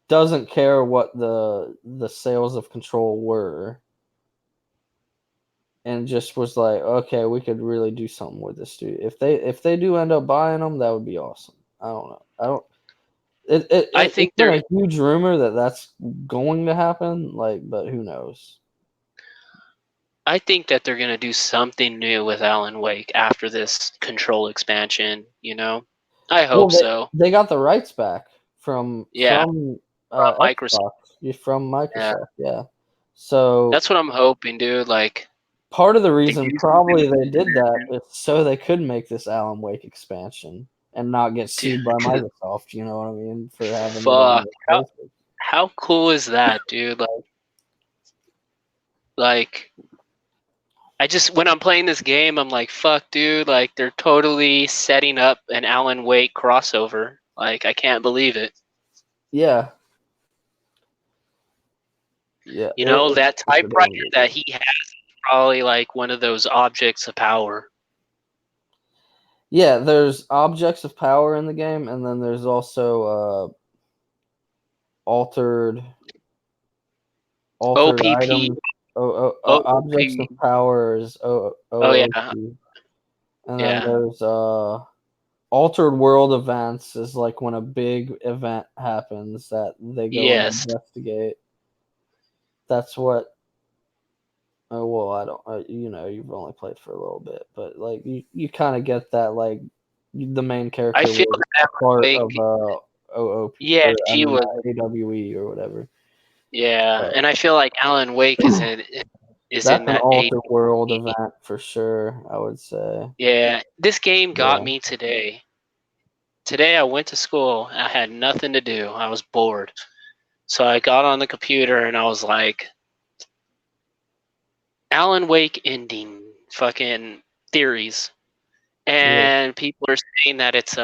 doesn't care what the sales of Control were, and just was like, okay, we could really do something with this dude. If they do end up buying them, that would be awesome. I don't know. I don't. I It's think been they're a huge rumor that that's going to happen. Like, but who knows? I think that they're gonna do something new with Alan Wake after this Control expansion, you know? I Well, hope so. they got the rights back from Yeah, from Microsoft. Xbox, from Yeah. Microsoft. Yeah. So That's what I'm hoping, dude. Like part of the to reason do something probably with they did that it. is so they could make this Alan Wake expansion and not get Dude, sued by Microsoft. You know what I mean? For having it on fuck. the exclusive. How cool is that, dude? Like I just when I'm playing this game, I'm like, fuck, dude. Like they're totally setting up an Alan Wake crossover. Like I can't believe it. Yeah. Yeah. You know that It's a damn typewriter good that game. he has is probably like one of those objects of power. Yeah, there's objects of power in the game, and then there's also altered OPP, items. Objects of OOP. power is Oh yeah, OOP, and then yeah. there's altered world events is like when a big event happens that they go and Yes. investigate. That's what. well, I don't. You've only played for a little bit, but like you kind of get that like the main I character feel was that part Wake, of OOP yeah, or I she mean was, AWE or whatever. yeah, But and I feel like Alan Wake is that's in an that alter world AWE. event for sure. I would say. Yeah, this game got Yeah. me today. Today I went to school. I had nothing to do. I was bored. So I got on the computer and I was like, Alan Wake ending fucking theories. Yeah. And people are saying that it's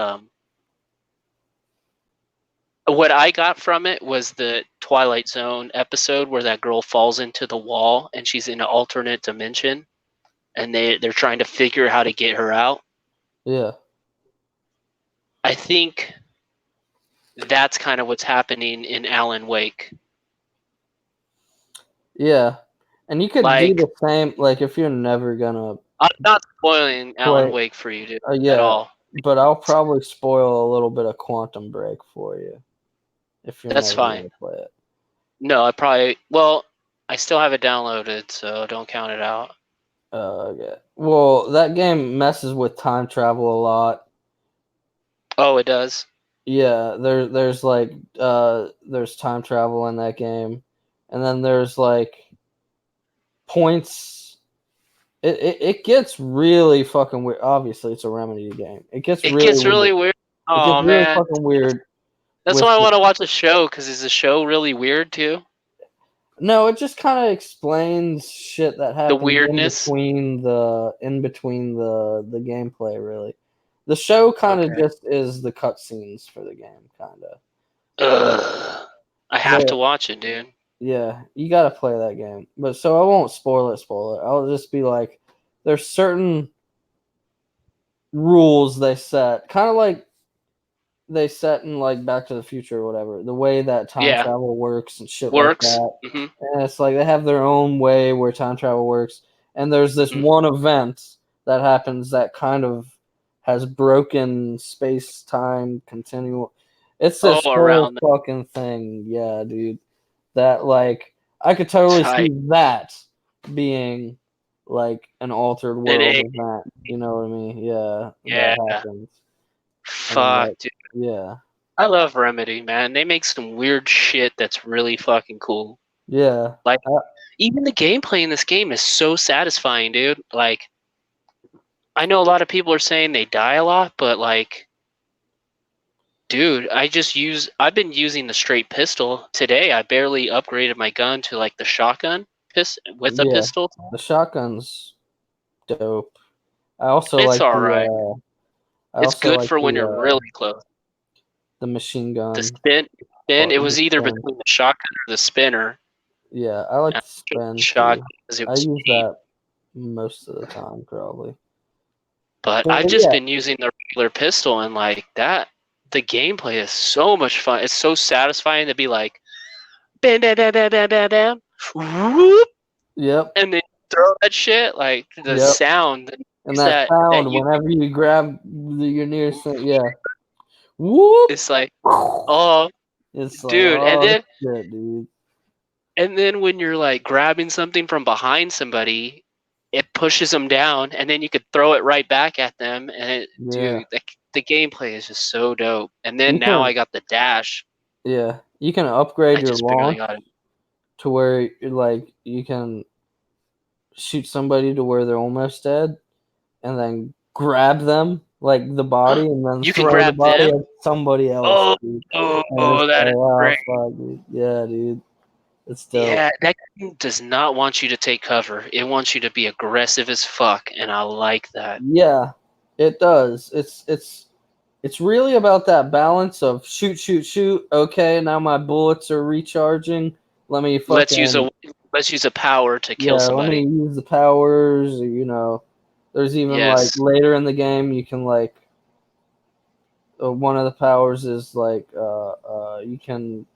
what I got from it was the Twilight Zone episode where that girl falls into the wall and she's in an alternate dimension and they're trying to figure out how to get her out. Yeah. I think that's kind of what's happening in Alan Wake. Yeah. And you could do Like, the same. Like if you're never gonna I'm not spoiling Alan play. Wake for you, dude, at Yeah. all. But I'll probably spoil a little bit of Quantum Break for you if you're That's never fine. gonna play it. No, I still have it downloaded, so don't count it out. Okay. Well, that game messes with time travel a lot. Oh, it does? Yeah, there's like there's time travel in that game, and then there's like points. It gets really fucking weird. Obviously, it's a Remedy game. It gets It really gets really weird. weird. It gets Oh, really man. fucking weird That's with why I want to watch the show, because is the show really weird, too? no. It just kind of explains shit that The happens weirdness? in between the gameplay. Really, the show kind of Okay. just is the cutscenes for the game, kind of. Ugh. I have to watch it, dude. Yeah, you gotta play that game. But so I won't spoil it. I'll just be like, there's certain rules they set, kind of like they set in like Back to the Future or whatever. The way that time Yeah. travel works and shit like Works. that. Mm-hmm. And it's like they have their own way where time travel works. And there's this Mm-hmm. one event that happens that kind of has broken space time continuum. It's Oh, this whole around fucking thing, yeah, dude. That like I could totally tight. see that being like an altered And world event. You know what I mean? Yeah, yeah. that happens. And Fuck, like, dude. yeah, I love Remedy, man. They make some weird shit that's really fucking cool. yeah, Like, even the gameplay in this game is so satisfying, dude. Like, I know a lot of people are saying they die a lot, but like, dude, I've been using the straight pistol. Today I barely upgraded my gun to like the shotgun with a yeah. pistol. The shotgun's dope. I also It's like alright. I It's also good like for when you're really close. the machine The gun. spin Or it the was either spin. between the shotgun or the spinner. Yeah, I like And the spin shotgun too. because it I was use cheap. that most of the time, probably. But But I've just yeah, been using the regular pistol and like that the gameplay is so much fun. It's so satisfying to be like bam bam bam bam bam bam bam whoop, yep, and then throw that shit like the yep. sound And is that that sound you whenever you grab your nearest thing, yeah. Whoop! it's like oh It's like, dude oh shit, dude. and then when you're like grabbing something from behind somebody it pushes them down and then you could throw it right back at them and Yeah. dude the gameplay is just so dope and then You now can I got the dash. you can upgrade I your just barely launch got it. to where like you can shoot somebody to where they're almost dead and then grab them like the body and then You can throw the grab body them. at somebody else, Oh, dude. oh, And it's oh, that like, is wow, great. fuck, dude. Yeah, dude. It's dope. Yeah, that game does not want you to take cover. It wants you to be aggressive as fuck, and I like that. Yeah, it does. It's really about that balance of shoot, shoot, shoot. Okay, now my bullets are recharging. Let me Let's use fucking a power to kill yeah. Let me somebody. use the powers. There's even like Yes. later in the game you can like one of the powers is like you can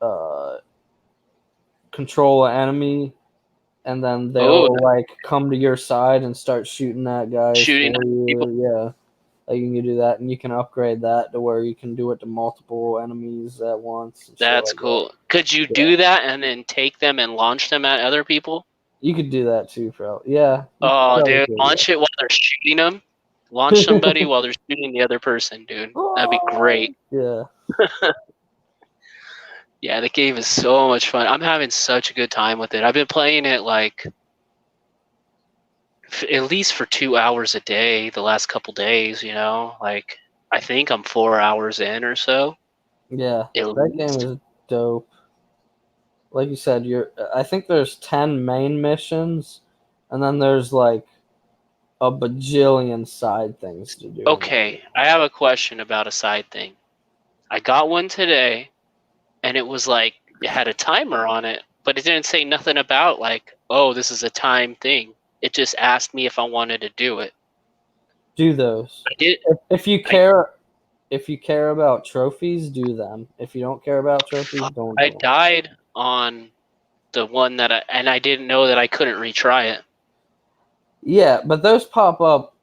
uh control an enemy and then Oh, they'll like come to your side and start shooting at guys shooting for people. you. Yeah. Like you can do that, and you can upgrade that to where you can do it to multiple enemies at once and shit That's like that. cool. Could you Yeah, do that and then take them and launch them at other people? You could do that too, probably. Yeah. Oh, Probably dude, could, launch it while they're shooting them. Launch somebody while they're shooting the other person, dude. That'd be great. Yeah. Yeah, the game is so much fun. I'm having such a good time with it. I've been playing it like at least for 2 hours a day the last couple days. Like I think I'm 4 hours in or so. Yeah. At That game least. is dope. Like you said, I think there's 10 main missions, and then there's like a bajillion side things to do. Okay, I have a question about a side thing. I got one today, and it was like it had a timer on it, but it didn't say nothing about like, oh, this is a time thing. It just asked me if I wanted to do it. Do those. I did. If you care, if you care about trophies, do them. If you don't care about trophies, don't I do them. died on the one and I didn't know that I couldn't retry it. Yeah, but those pop up,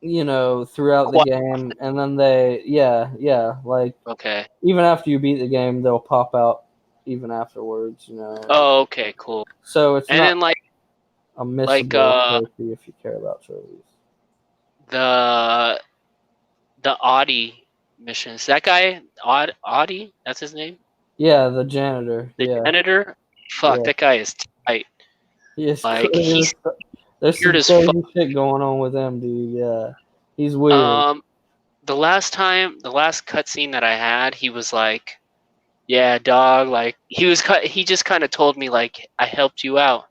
throughout the game, and then like Okay. even after you beat the game, they'll pop out even afterwards. Oh, okay, cool. So it's And not then like a missable trophy if you care about trophies. the Audi missions. That guy, Audi, that's his name. Yeah, the janitor. The janitor. Fuck, Yeah. that guy is tight. He is Like crazy. There's some weird as crazy fuck. shit going on with him, dude. Yeah, he's weird. The last cutscene that I had, he was like, "Yeah, dog." Like he just kind of told me like, "I helped you out,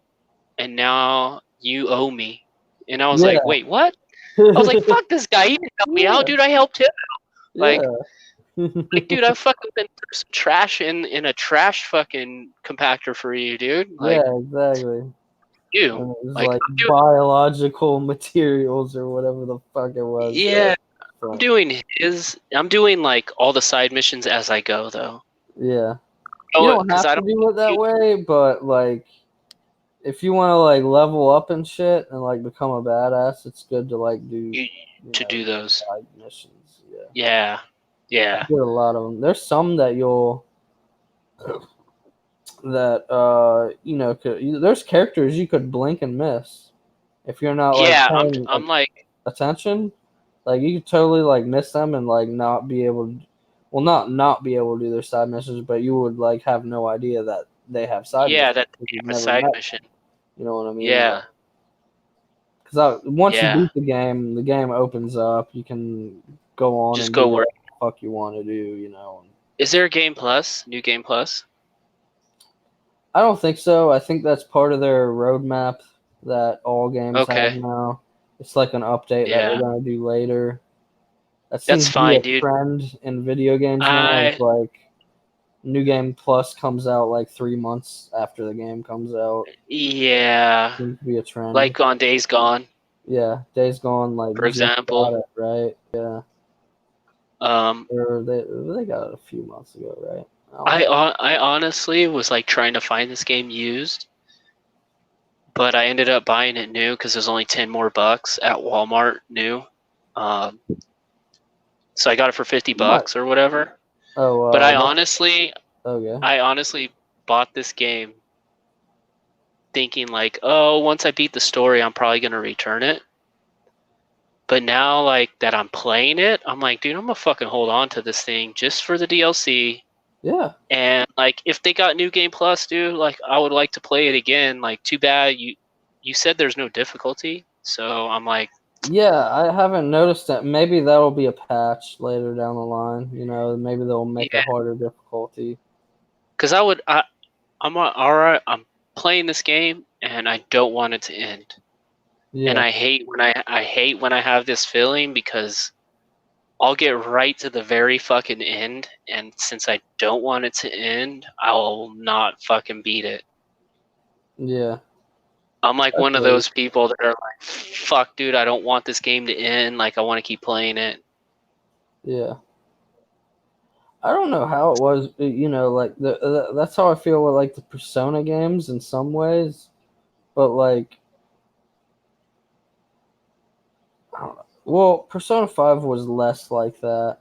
and now you owe me." And I was like, "Wait, what?" I was like, "Fuck this guy! He didn't help me out, dude. I helped him." Like, dude, I fucking been through some trash in a trash fucking compactor for you, dude. Like, yeah, exactly. you. And it was Like, like biological materials or whatever the fuck it was. yeah, I'm doing like all the side missions as I go though. Yeah. Oh, You don't because have to do it that way, but like if you want to like level up and shit and like become a badass, it's good to like do do those side missions. Yeah. I did a lot of them. There's some that there's characters you could blink and miss if you're not like paying I'm like attention. Like you could totally like miss them and like not be able to, well, not be able to do their side missions, but you would like have no idea that they have side missions. that Because they you've have a never side met mission. them. You know what I mean? Yeah. Because once you beat the game opens up. You can go on just and go do where what the fuck you want to do. Is there a Game Plus? New Game Plus? I don't think so. I think that's part of their roadmap that all games have now. It's like an update that they're gonna do later. That seems to be a trend in video games now. It's like New Game Plus comes out like 3 months after the game comes out. Yeah. Seems to be a trend. Like on Days Gone. Yeah, Days Gone. Like for example, got it, right? Yeah. Or they got it a few months ago, right? I honestly was like trying to find this game used, but I ended up buying it new because there's only 10 more bucks at Walmart new. So I got it for $50 or whatever. Oh, but I honestly bought this game thinking like, oh, once I beat the story, I'm probably gonna return it. But now, like that I'm playing it, I'm like, dude, I'm gonna fucking hold on to this thing just for the DLC. Yeah. And like, if they got New Game Plus, dude, like I would like to play it again. Like, too bad you said there's no difficulty, so I'm like, yeah, I haven't noticed that. Maybe that'll be a patch later down the line. Maybe they'll make a harder difficulty. Because I'm all right. I'm playing this game, and I don't want it to end. Yeah. And I hate when I have this feeling because I'll get right to the very fucking end, and since I don't want it to end, I'll not fucking beat it. Yeah. I'm like one of those people that are like, fuck, dude, I don't want this game to end. Like, I want to keep playing it. Yeah. I don't know how it was, like that's how I feel with like the Persona games in some ways, but like, I don't know. Well, Persona 5 was less like that,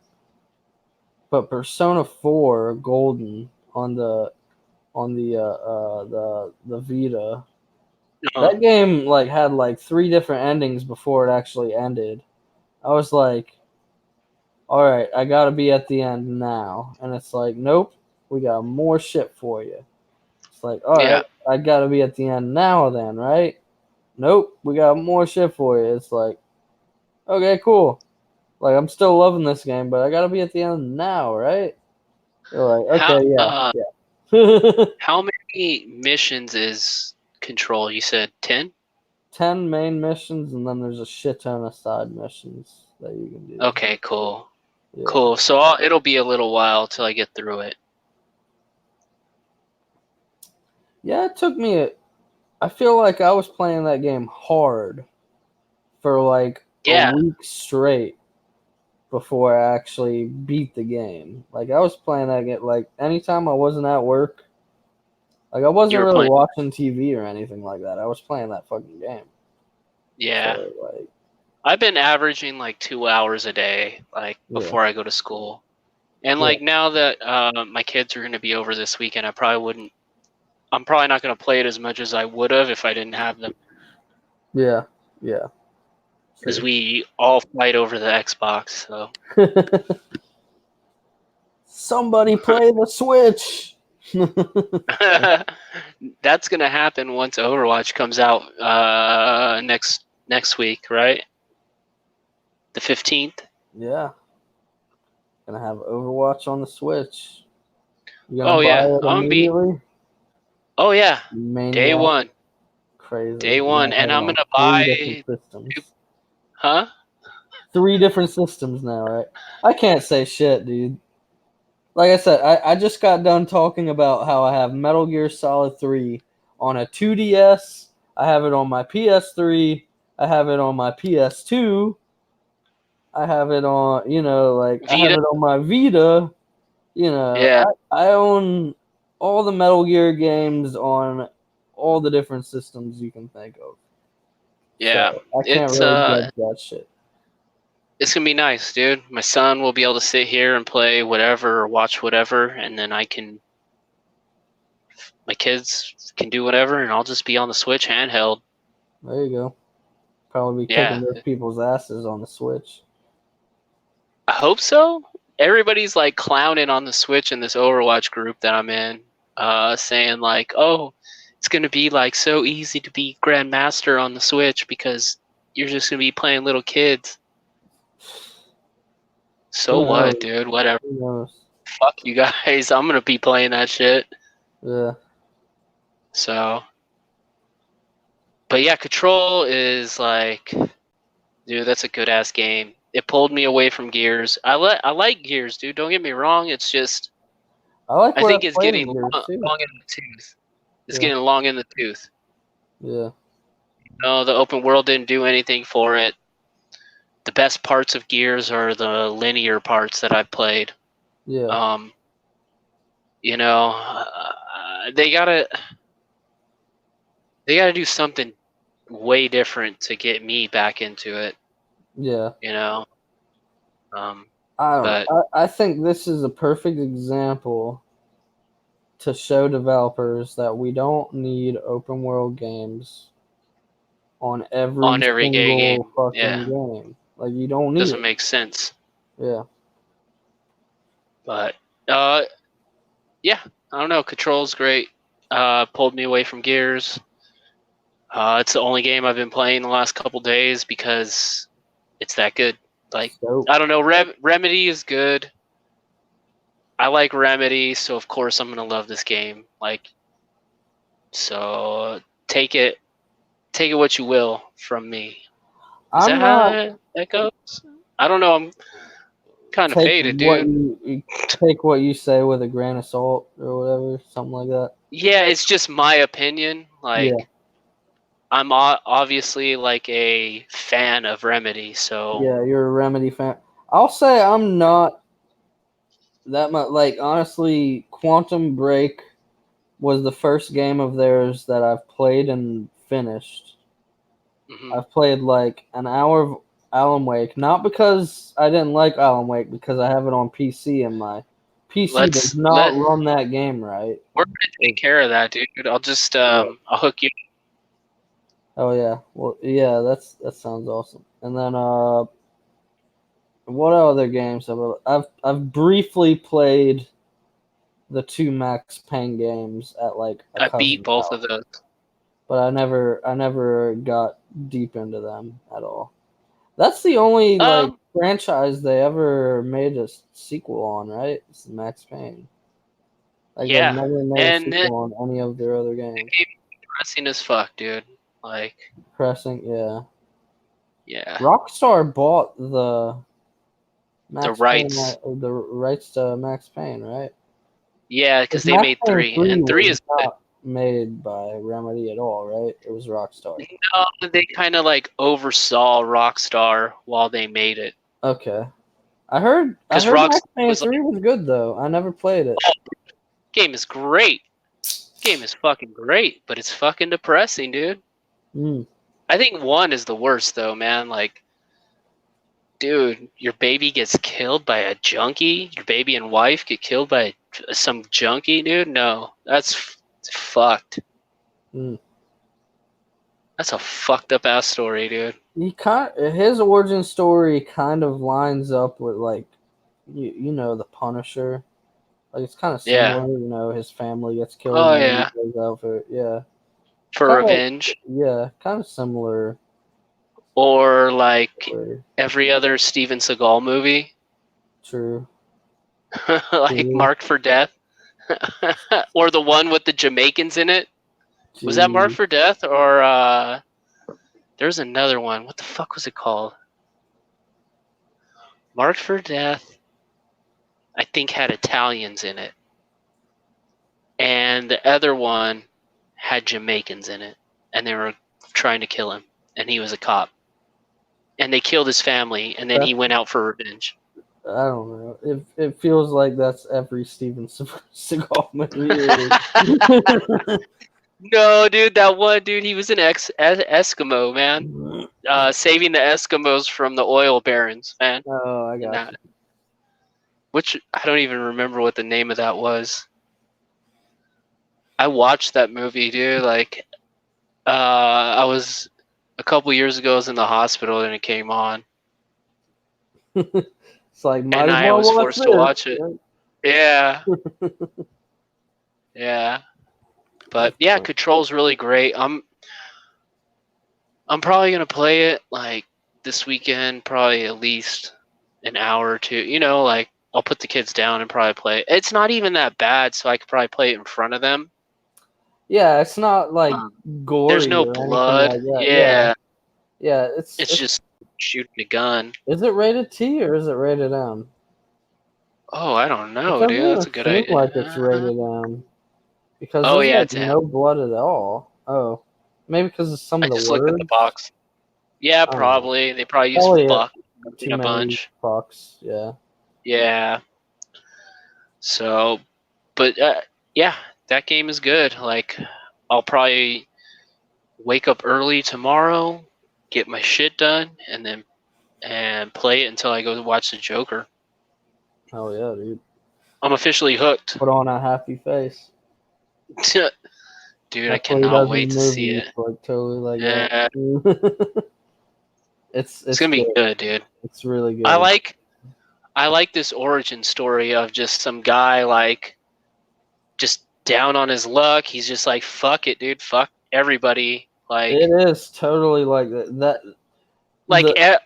but Persona 4 Golden on the Vita, Uh-huh. That game like had like 3 different endings before it actually ended. I was like, all right, I gotta be at the end now. And it's like, nope, we got more shit for you. It's like, all right, Yeah. I gotta be at the end now then, right? Nope, we got more shit for you. It's like, okay, cool. Like, I'm still loving this game, but I gotta be at the end now, right? You're like, How okay, uh yeah. how many missions is Control? You said 10? 10 main missions, and then there's a shit ton of side missions that you can do. Okay, cool. Yeah. Cool. So it'll be a little while till I get through it. Yeah, it took me I feel like I was playing that game hard for like a Yeah, week straight before I actually beat the game. Like I was playing that game like anytime I wasn't at work, like I you wasn't were really playing. watching TV or anything like that. I was playing that fucking game. Yeah. So like, I've been averaging like 2 hours a day, like yeah. before I go to school. And Yeah. like now that my kids are gonna be over this weekend, I'm probably not gonna play it as much as I would have if I didn't have them. Yeah. Yeah. Because True. we all fight over the Xbox, so Somebody play the Switch. that's gonna happen once Overwatch comes out next week, right? The 15th. Yeah. Gonna have Overwatch on the Switch. You gonna Oh buy yeah, it I'm gonna be. immediately? Oh yeah, day Maniac. one, Crazy. day You one, might have and it I'm on gonna 3 different buy. systems. Huh? 3 different systems now, right? I can't say shit, dude. Like I said, I just got done talking about how I have Metal Gear Solid 3 on a 2DS. I have it on my PS3. I have it on my PS2. I have it on, like I have Vita. it on my Vita. Yeah, I own all the Metal Gear games on all the different systems you can think of. yeah. So I can't It's really uh, judge that shit. it's gonna be nice, dude. My son will be able to sit here and play whatever or watch whatever, and then my kids can do whatever, and I'll just be on the Switch handheld. There you go. Probably be kicking Yeah, those people's asses on the Switch. I hope so. Everybody's like clowning on the Switch in this Overwatch group that I'm in, saying like, "Oh, it's gonna be like so easy to be Grandmaster on the Switch because you're just gonna be playing little kids." So Who knows? what, dude? Whatever. Who knows? Fuck you guys. I'm gonna be playing that shit. Yeah. So, but yeah, Control is like, dude, that's a good ass game. It pulled me away from Gears. I like Gears, dude. Don't get me wrong. It's just I like I where I think it's played getting in Gears too. long in the tooth. It's Yeah. getting long in the tooth. Yeah. No, the open world didn't do anything for it. The best parts of Gears are the linear parts that I've played. Yeah. Um, you know, they gotta do something way different to get me back into it. Yeah. You know, um, I don't but know. I think this is a perfect example to show developers that we don't need open world games on every on every gay single game, fucking yeah, game. Like you don't need doesn't it. make sense. Yeah. But yeah, I don't know. Control's great. Pulled me away from Gears. It's the only game I've been playing the last couple days because it's that good. Like, So I don't know, Remedy is good. I like Remedy, so of course I'm gonna love this game. Like, so take it what you will from me. Is that I'm not how that goes? I don't know. I'm kind of take faded, what dude. you take what you say with a grain of salt or whatever, something like that. Yeah, it's just my opinion. Yeah. Like, I'm obviously like a fan of Remedy, so Yeah, you're a Remedy fan. I'll say I'm not that much. Like honestly, Quantum Break was the first game of theirs that I've played and finished. mhm. I've played like an hour of Alan Wake, not because I didn't like Alan Wake, because I have it on PC and my PC does let's not let run that game right. we're gonna take care of that, dude. I'll just Yeah. I'll hook you. Oh yeah. Well, yeah. That sounds awesome. And then what other games I've briefly played the two Max Payne games at like a I beat cousin's both of house, those. but I never got deep into them at all. That's the only like Um, franchise they ever made a sequel on, right? It's Max Payne. Like they've yeah, never made a and it sequel on any of their other games. became depressing as fuck, dude. Like, Pressing, yeah. yeah, Rockstar bought the the Max Payne, rights. the rights to Max Payne, right? Yeah, because Because they Max made Payne three, 3 and three was is good. not made by Remedy at all, right? It was Rockstar. No, they kind of like oversaw Rockstar while they made it. Okay. I Because heard Rockstar Max Payne was like, 3 was good though. I never played it. "Oh, game is great. Game is fucking great, but it's fucking depressing, dude." Mm. I think one is the worst though, man. Like, dude, your baby gets killed by a junkie. Your baby and wife get killed by some junkie, dude. No, that's fucked. Mm. That's a fucked up ass story, dude. His origin story kind of lines up with like you know the Punisher. Like it's kind of Yeah. similar, you know, his family gets killed Oh and then yeah. he goes out for yeah. For Kind of revenge, yeah, kind of similar or like story. every other Steven Seagal movie, True. like True. Marked for Death, or the one with the Jamaicans in it. Was that Marked Gee. for Death, or there's another one? What the fuck was it called? Marked for Death, I think had Italians in it, and the other one had Jamaicans in it, and they were trying to kill him, and he was a cop, and they killed his family, and then he went out for revenge. I don't know. It feels like that's every Steven Seagal movie. No, dude, that one dude, he was an Eskimo, man. Saving the Eskimos from the oil barons, man. Oh, I And got that, you. which I don't even remember what the name of that was. I watched that movie, dude. Like, I was a couple years ago. I was in the hospital and it came on, It's like might and as I well was watch forced to watch it. this. Yeah, yeah. But yeah, Right? Control's really great. I'm probably gonna play it like this weekend, probably at least an hour or two. You know, like I'll put the kids down and probably play it. It's not even that bad, so I could probably play it in front of them. Yeah, it's not like Um, there's gory no or anything blood. like that. Yeah, Yeah, yeah. it's just shooting a gun. Is it rated T or is it rated M? Oh, I don't It know, doesn't dude. That's even a good seem idea. like it's rated M because Oh there's yeah, like it's him. no blood at all. Oh, maybe because of some I of the just looked at the words. box. Yeah, I don't know. probably. They probably use Probably fuck in too a many bunch. fucks. Yeah. Yeah. So, but yeah, that game is good. Like, I'll probably wake up early tomorrow, get my shit done, and play it until I go watch the Joker. Oh yeah, dude. I'm officially hooked. Put on a happy face. Dude, I That's what he cannot does in wait the to see movie. it. It's like totally like Yeah, that. it's It's gonna be good. good, dude. It's really I good. like I like this origin story of just some guy like just down on his luck. He's just like, fuck it, dude. Fuck everybody. It is totally like that. The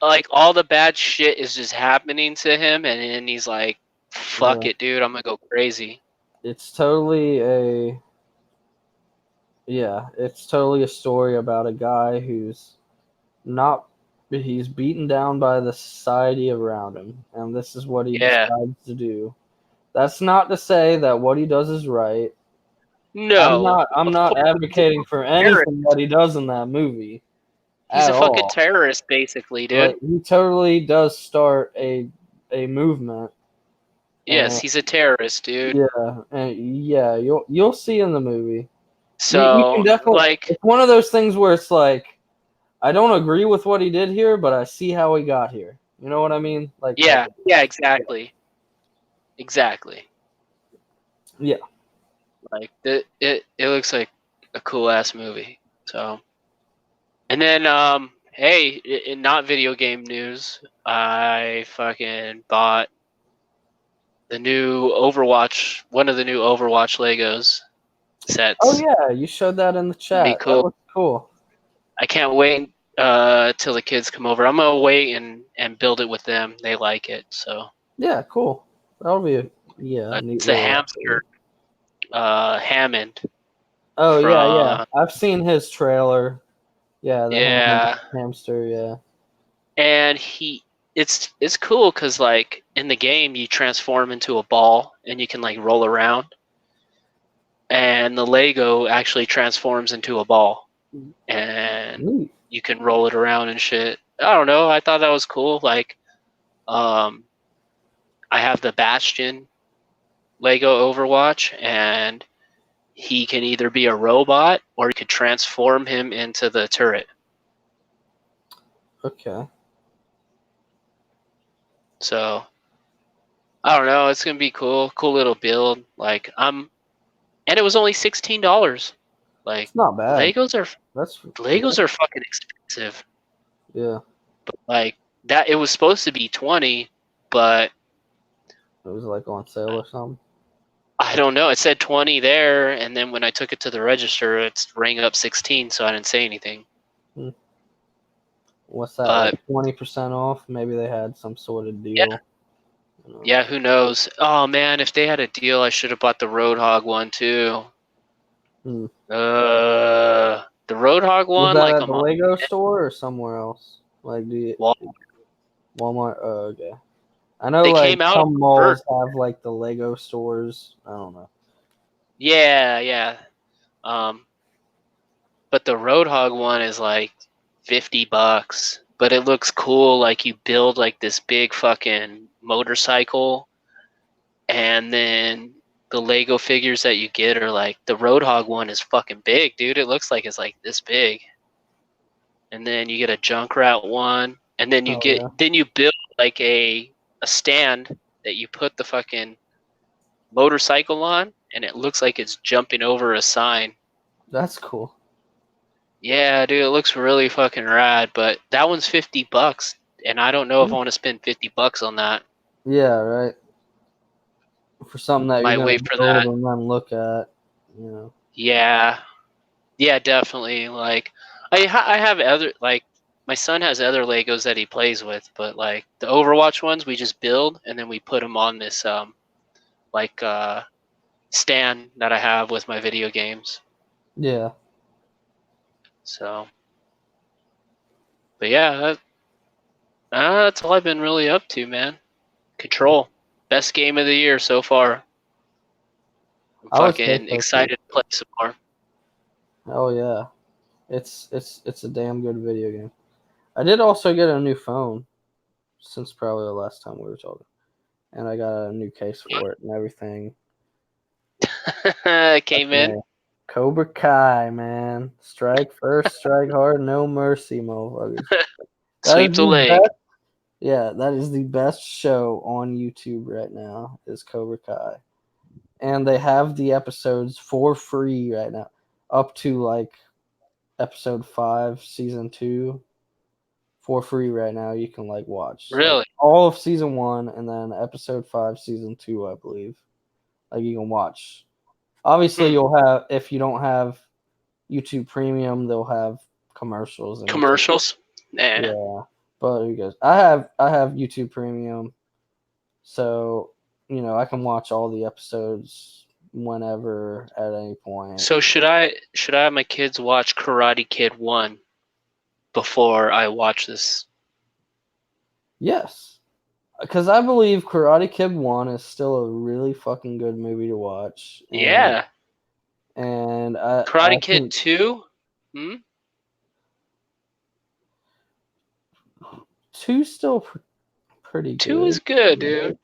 Like all the bad shit is just happening to him, and then he's like, fuck yeah, it, dude. I'm gonna go crazy. it's totally it's totally a story about a guy who's not he's beaten down by the society around him, and this is what he Yeah. decides to do. That's not to say that what he does is right. No. I'm Of not course. advocating for anything that he does in that movie He's at a fucking all. terrorist, basically, But dude. he totally does start a movement, Yes, and he's a terrorist, dude. you'll see in the movie. You can So, definitely. like, It's one of those things where it's like I don't agree with what he did here, but I see how he got here. You know what I mean? Like type yeah, of yeah, yeah, exactly. Exactly. yeah. Like, it looks like a cool ass movie. So, And then, hey, in not video game news, I fucking bought the new Overwatch, one of the new Overwatch Legos sets. Oh yeah, you showed that in the chat. Be cool. That looks cool. I can't wait till the kids come over. I'm gonna wait and build it with them. They like it, so. Yeah, cool. That'll be a neat It's a little hamster, Hammond. Oh yeah. From I've seen his trailer. Yeah, the yeah, hamster. Yeah. and it's cool because like in the game you transform into a ball and you can like roll around, and the Lego actually transforms into a ball, and Neat. you can roll it around and shit. I don't know. I thought that was cool. Like, I have the Bastion Lego Overwatch, and he can either be a robot or you could transform him into the turret. Okay. So I don't know. It's gonna be cool. Cool little build. Like and it was only $16. Like It's not bad. Legos That's are fucking expensive. yeah. But like that, it was supposed to be 20, but It was like on sale or something. I don't know. It said 20 there, and then when I took it to the register, it's rang up 16, so I didn't say anything. What's that? Like 20% off? Maybe they had some sort of deal. Yeah. Yeah, who knows? Oh man, if they had a deal, I should have bought the Roadhog one too. Hmm. The Roadhog Was one, that like at the Lego store or somewhere else? Like, Walmart? Oh, okay. I know, they like came out some malls have like the Lego stores. I don't know. Yeah. But the Roadhog one is like $50, but it looks cool. Like you build like this big fucking motorcycle, and then the Lego figures that you get are like the Roadhog one is fucking big, dude. It looks like it's like this big. And then you get a Junkrat one, and then you build like a stand that you put the fucking motorcycle on, and it looks like it's jumping over a sign. That's cool. Yeah, dude, it looks really fucking rad, but that one's $50, and I don't know if I want to spend $50 on that. Yeah, right. For something that Might you're wait gonna for that. build and then look at, you know. Yeah, definitely. Like, I have other, like, my son has other Legos that he plays with, but like the Overwatch ones, we just build and then we put them on this like stand that I have with my video games. Yeah. So, but yeah, that's all I've been really up to, man. Control, best game of the year so far. I'm fucking excited to play some more. Oh yeah, it's a damn good video game. I did also get a new phone since probably the last time we were talking, and I got a new case for it and everything. Came in. Cobra Kai, man. Strike first, strike hard, no mercy, motherfuckers. Sweep the leg. Yeah, that is the best show on YouTube right now, is Cobra Kai. And they have the episodes for free right now, up to like episode 5, season 2, for free right now. You can like watch Really? all of season 1 and then episode 5, season 2, I believe. Like you can watch. Obviously, you'll have, if you don't have YouTube Premium, they'll have commercials. Commercials? Nah. Yeah, but who goes? I have YouTube Premium, so you know I can watch all the episodes whenever at any point. So should I have my kids watch Karate Kid 1 before I watch this? Yes, because I believe Karate Kid 1 is still a really fucking good movie to watch. Yeah. And Karate Kid 2? 2's still pretty good. 2 is good, dude.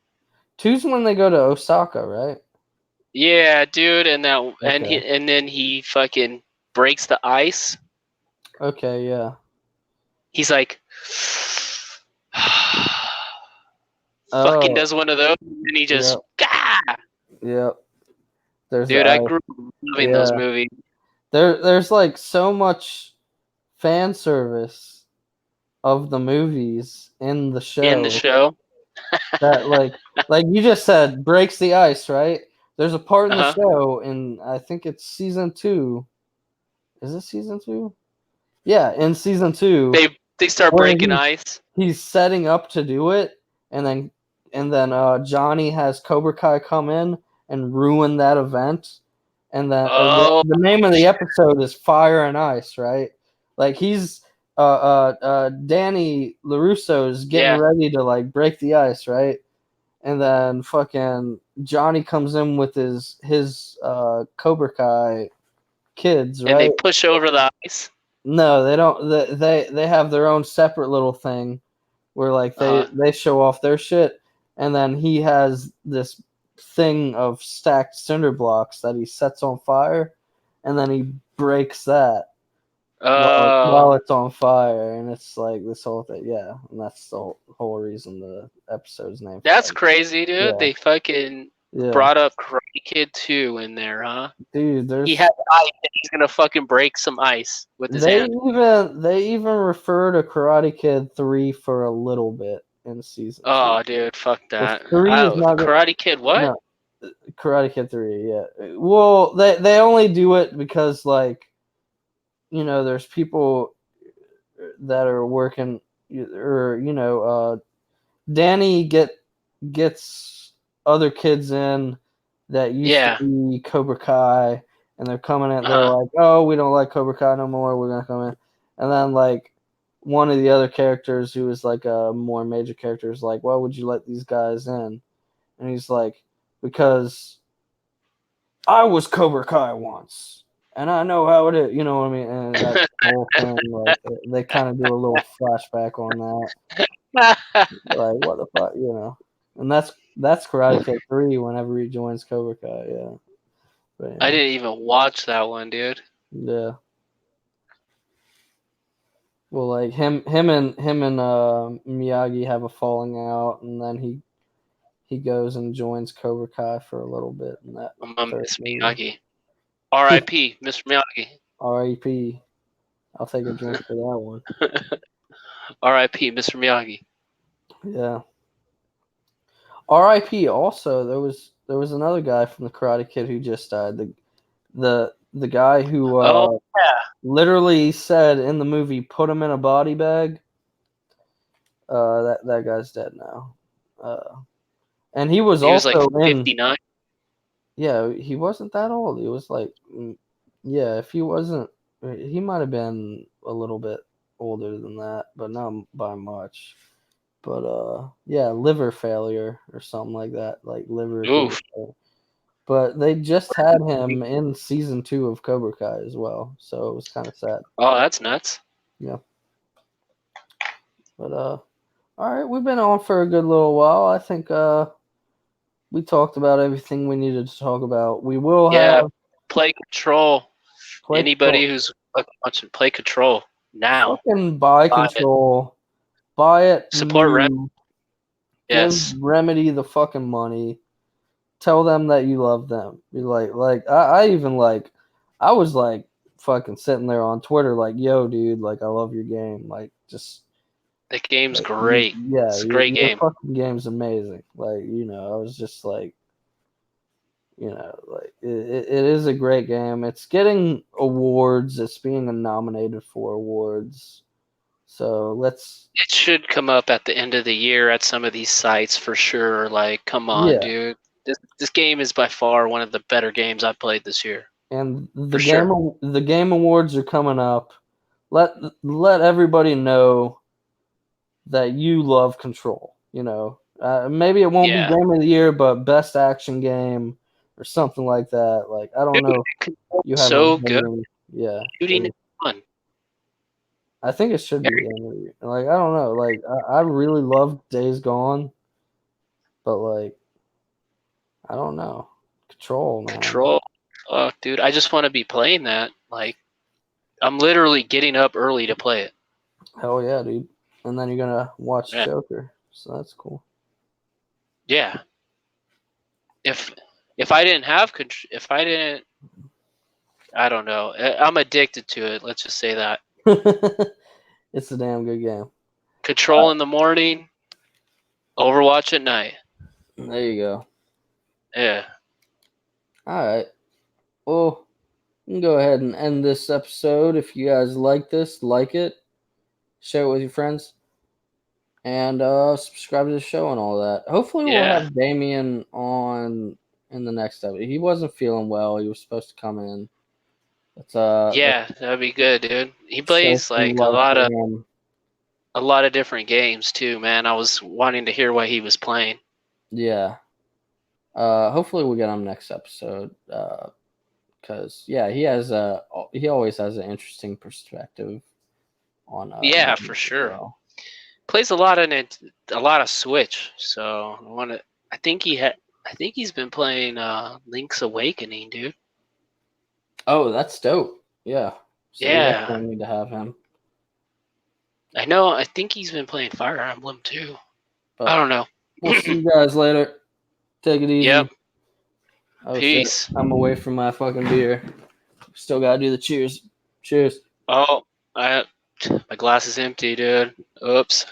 2's when they go to Osaka, right? Yeah, dude, and then he fucking breaks the ice. Okay, yeah. He's like fucking does one of those, and he just Yep. Dude, I grew up loving those movies. There's like so much fan service of the movies in the show. In the show. That like you just said, breaks the ice, right? There's a part in the Uh-huh. show, and I think it's season 2. Is it season 2? Yeah, in season 2, They start where breaking ice. he's setting up to do it, and then Johnny has Cobra Kai come in and ruin that event, and then Oh, the name of the episode is Fire and Ice, right? Like he's Danny LaRusso is getting yeah. ready to like break the ice, right? And then fucking Johnny comes in with his Cobra Kai kids, And they right? push over the ice. No, they don't. They have their own separate little thing where like they show off their shit, and then he has this thing of stacked cinder blocks that he sets on fire, and then he breaks that while it's on fire, and it's like this whole thing. Yeah, and that's the whole reason the episode's named. That's crazy, dude. Yeah. They fucking brought up Karate Kid 2 in there, huh? Dude, He has ice, and he's gonna fucking break some ice with his hand. They even refer to Karate Kid 3 for a little bit in season 2. Oh, dude, fuck that. Karate Kid, what? No, Karate Kid 3, yeah. Well, they only do it because, like, there's people that are working, or, Danny gets other kids in that used to be Cobra Kai, and they're coming in, they're like, oh, we don't like Cobra Kai no more, we're going to come in. And then, like, one of the other characters who is, like, a more major character is like, why would you let these guys in? And he's like, because I was Cobra Kai once, and I know how it is. You know what I mean? And that whole thing, like, they kind of do a little flashback on that. Like, what the fuck, And that's Karate Kid 3 whenever he joins Cobra Kai, yeah. But, I didn't even watch that one, dude. Yeah. Well, like him and Miyagi have a falling out, and then he goes and joins Cobra Kai for a little bit in that. Mr. Miyagi. R.I.P. Mr. Miyagi. R.I.P. I'll take a drink for that one. R.I.P. Mr. Miyagi. Yeah. R.I.P. Also, there was another guy from the Karate Kid who just died. The guy who literally said in the movie, "Put him in a body bag." That guy's dead now. And he was also like 59. Yeah, he wasn't that old. He was like, yeah, if he wasn't, he might have been a little bit older than that, but not by much. But yeah, liver failure or something like that, like liver. But they just had him in season 2 of Cobra Kai as well, so it was kind of sad. Oh, that's nuts. Yeah. But all right, we've been on for a good little while. I think we talked about everything we needed to talk about. We will have play Control. Anybody who's watching, play Control now. Fucking buy Control. Buy it. Support Remedy. Yes. Give Remedy the fucking money. Tell them that you love them. Be like I even like, I was like fucking sitting there on Twitter like, yo, dude, like I love your game. Like just. The game's great. Yeah, it's a great game. The fucking game's amazing. Like, I was just like, like it is a great game. It's getting awards. It's being nominated for awards. So it should come up at the end of the year at some of these sites for sure. Like, come on, dude. This game is by far one of the better games I've played this year. And the game awards are coming up. Let everybody know that you love Control. Maybe it won't be game of the year, but best action game or something like that. Like, I don't know. You have so good. Yeah. Shooting is fun. I think it should be game of the year. Like, I don't know. Like, I really loved Days Gone, but like, I don't know. Control, man. Control. Oh, dude, I just want to be playing that. Like, I'm literally getting up early to play it. Hell yeah, dude. And then you're gonna watch Joker, so that's cool. Yeah. If I didn't have I don't know. I'm addicted to it. Let's just say that. It's a damn good game. Control in the morning, Overwatch at night. There you go. Yeah. All right. Well, we can go ahead and end this episode. If you guys like this, like it, share it with your friends, and subscribe to the show and all that. Hopefully, we'll Yeah. have Damien on in the next episode. He wasn't feeling well. He was supposed to come in. Yeah, that'd be good, dude. He show plays some like love for him. a lot of different games too, man. I was wanting to hear what he was playing. Yeah. Hopefully we'll get him next episode. Because he always has an interesting perspective on Yeah, games for as sure. well. Plays a lot of Switch. So I think he's been playing Link's Awakening, dude. Oh, that's dope. Yeah. So we Yeah. definitely need to have him. I know. I think he's been playing Fire Emblem too. But I don't know. we'll see you guys later. Take it easy. Yep. Oh, Peace. Shit. I'm away from my fucking beer. Still gotta do the cheers. Cheers. Oh, my glass is empty, dude. Oops.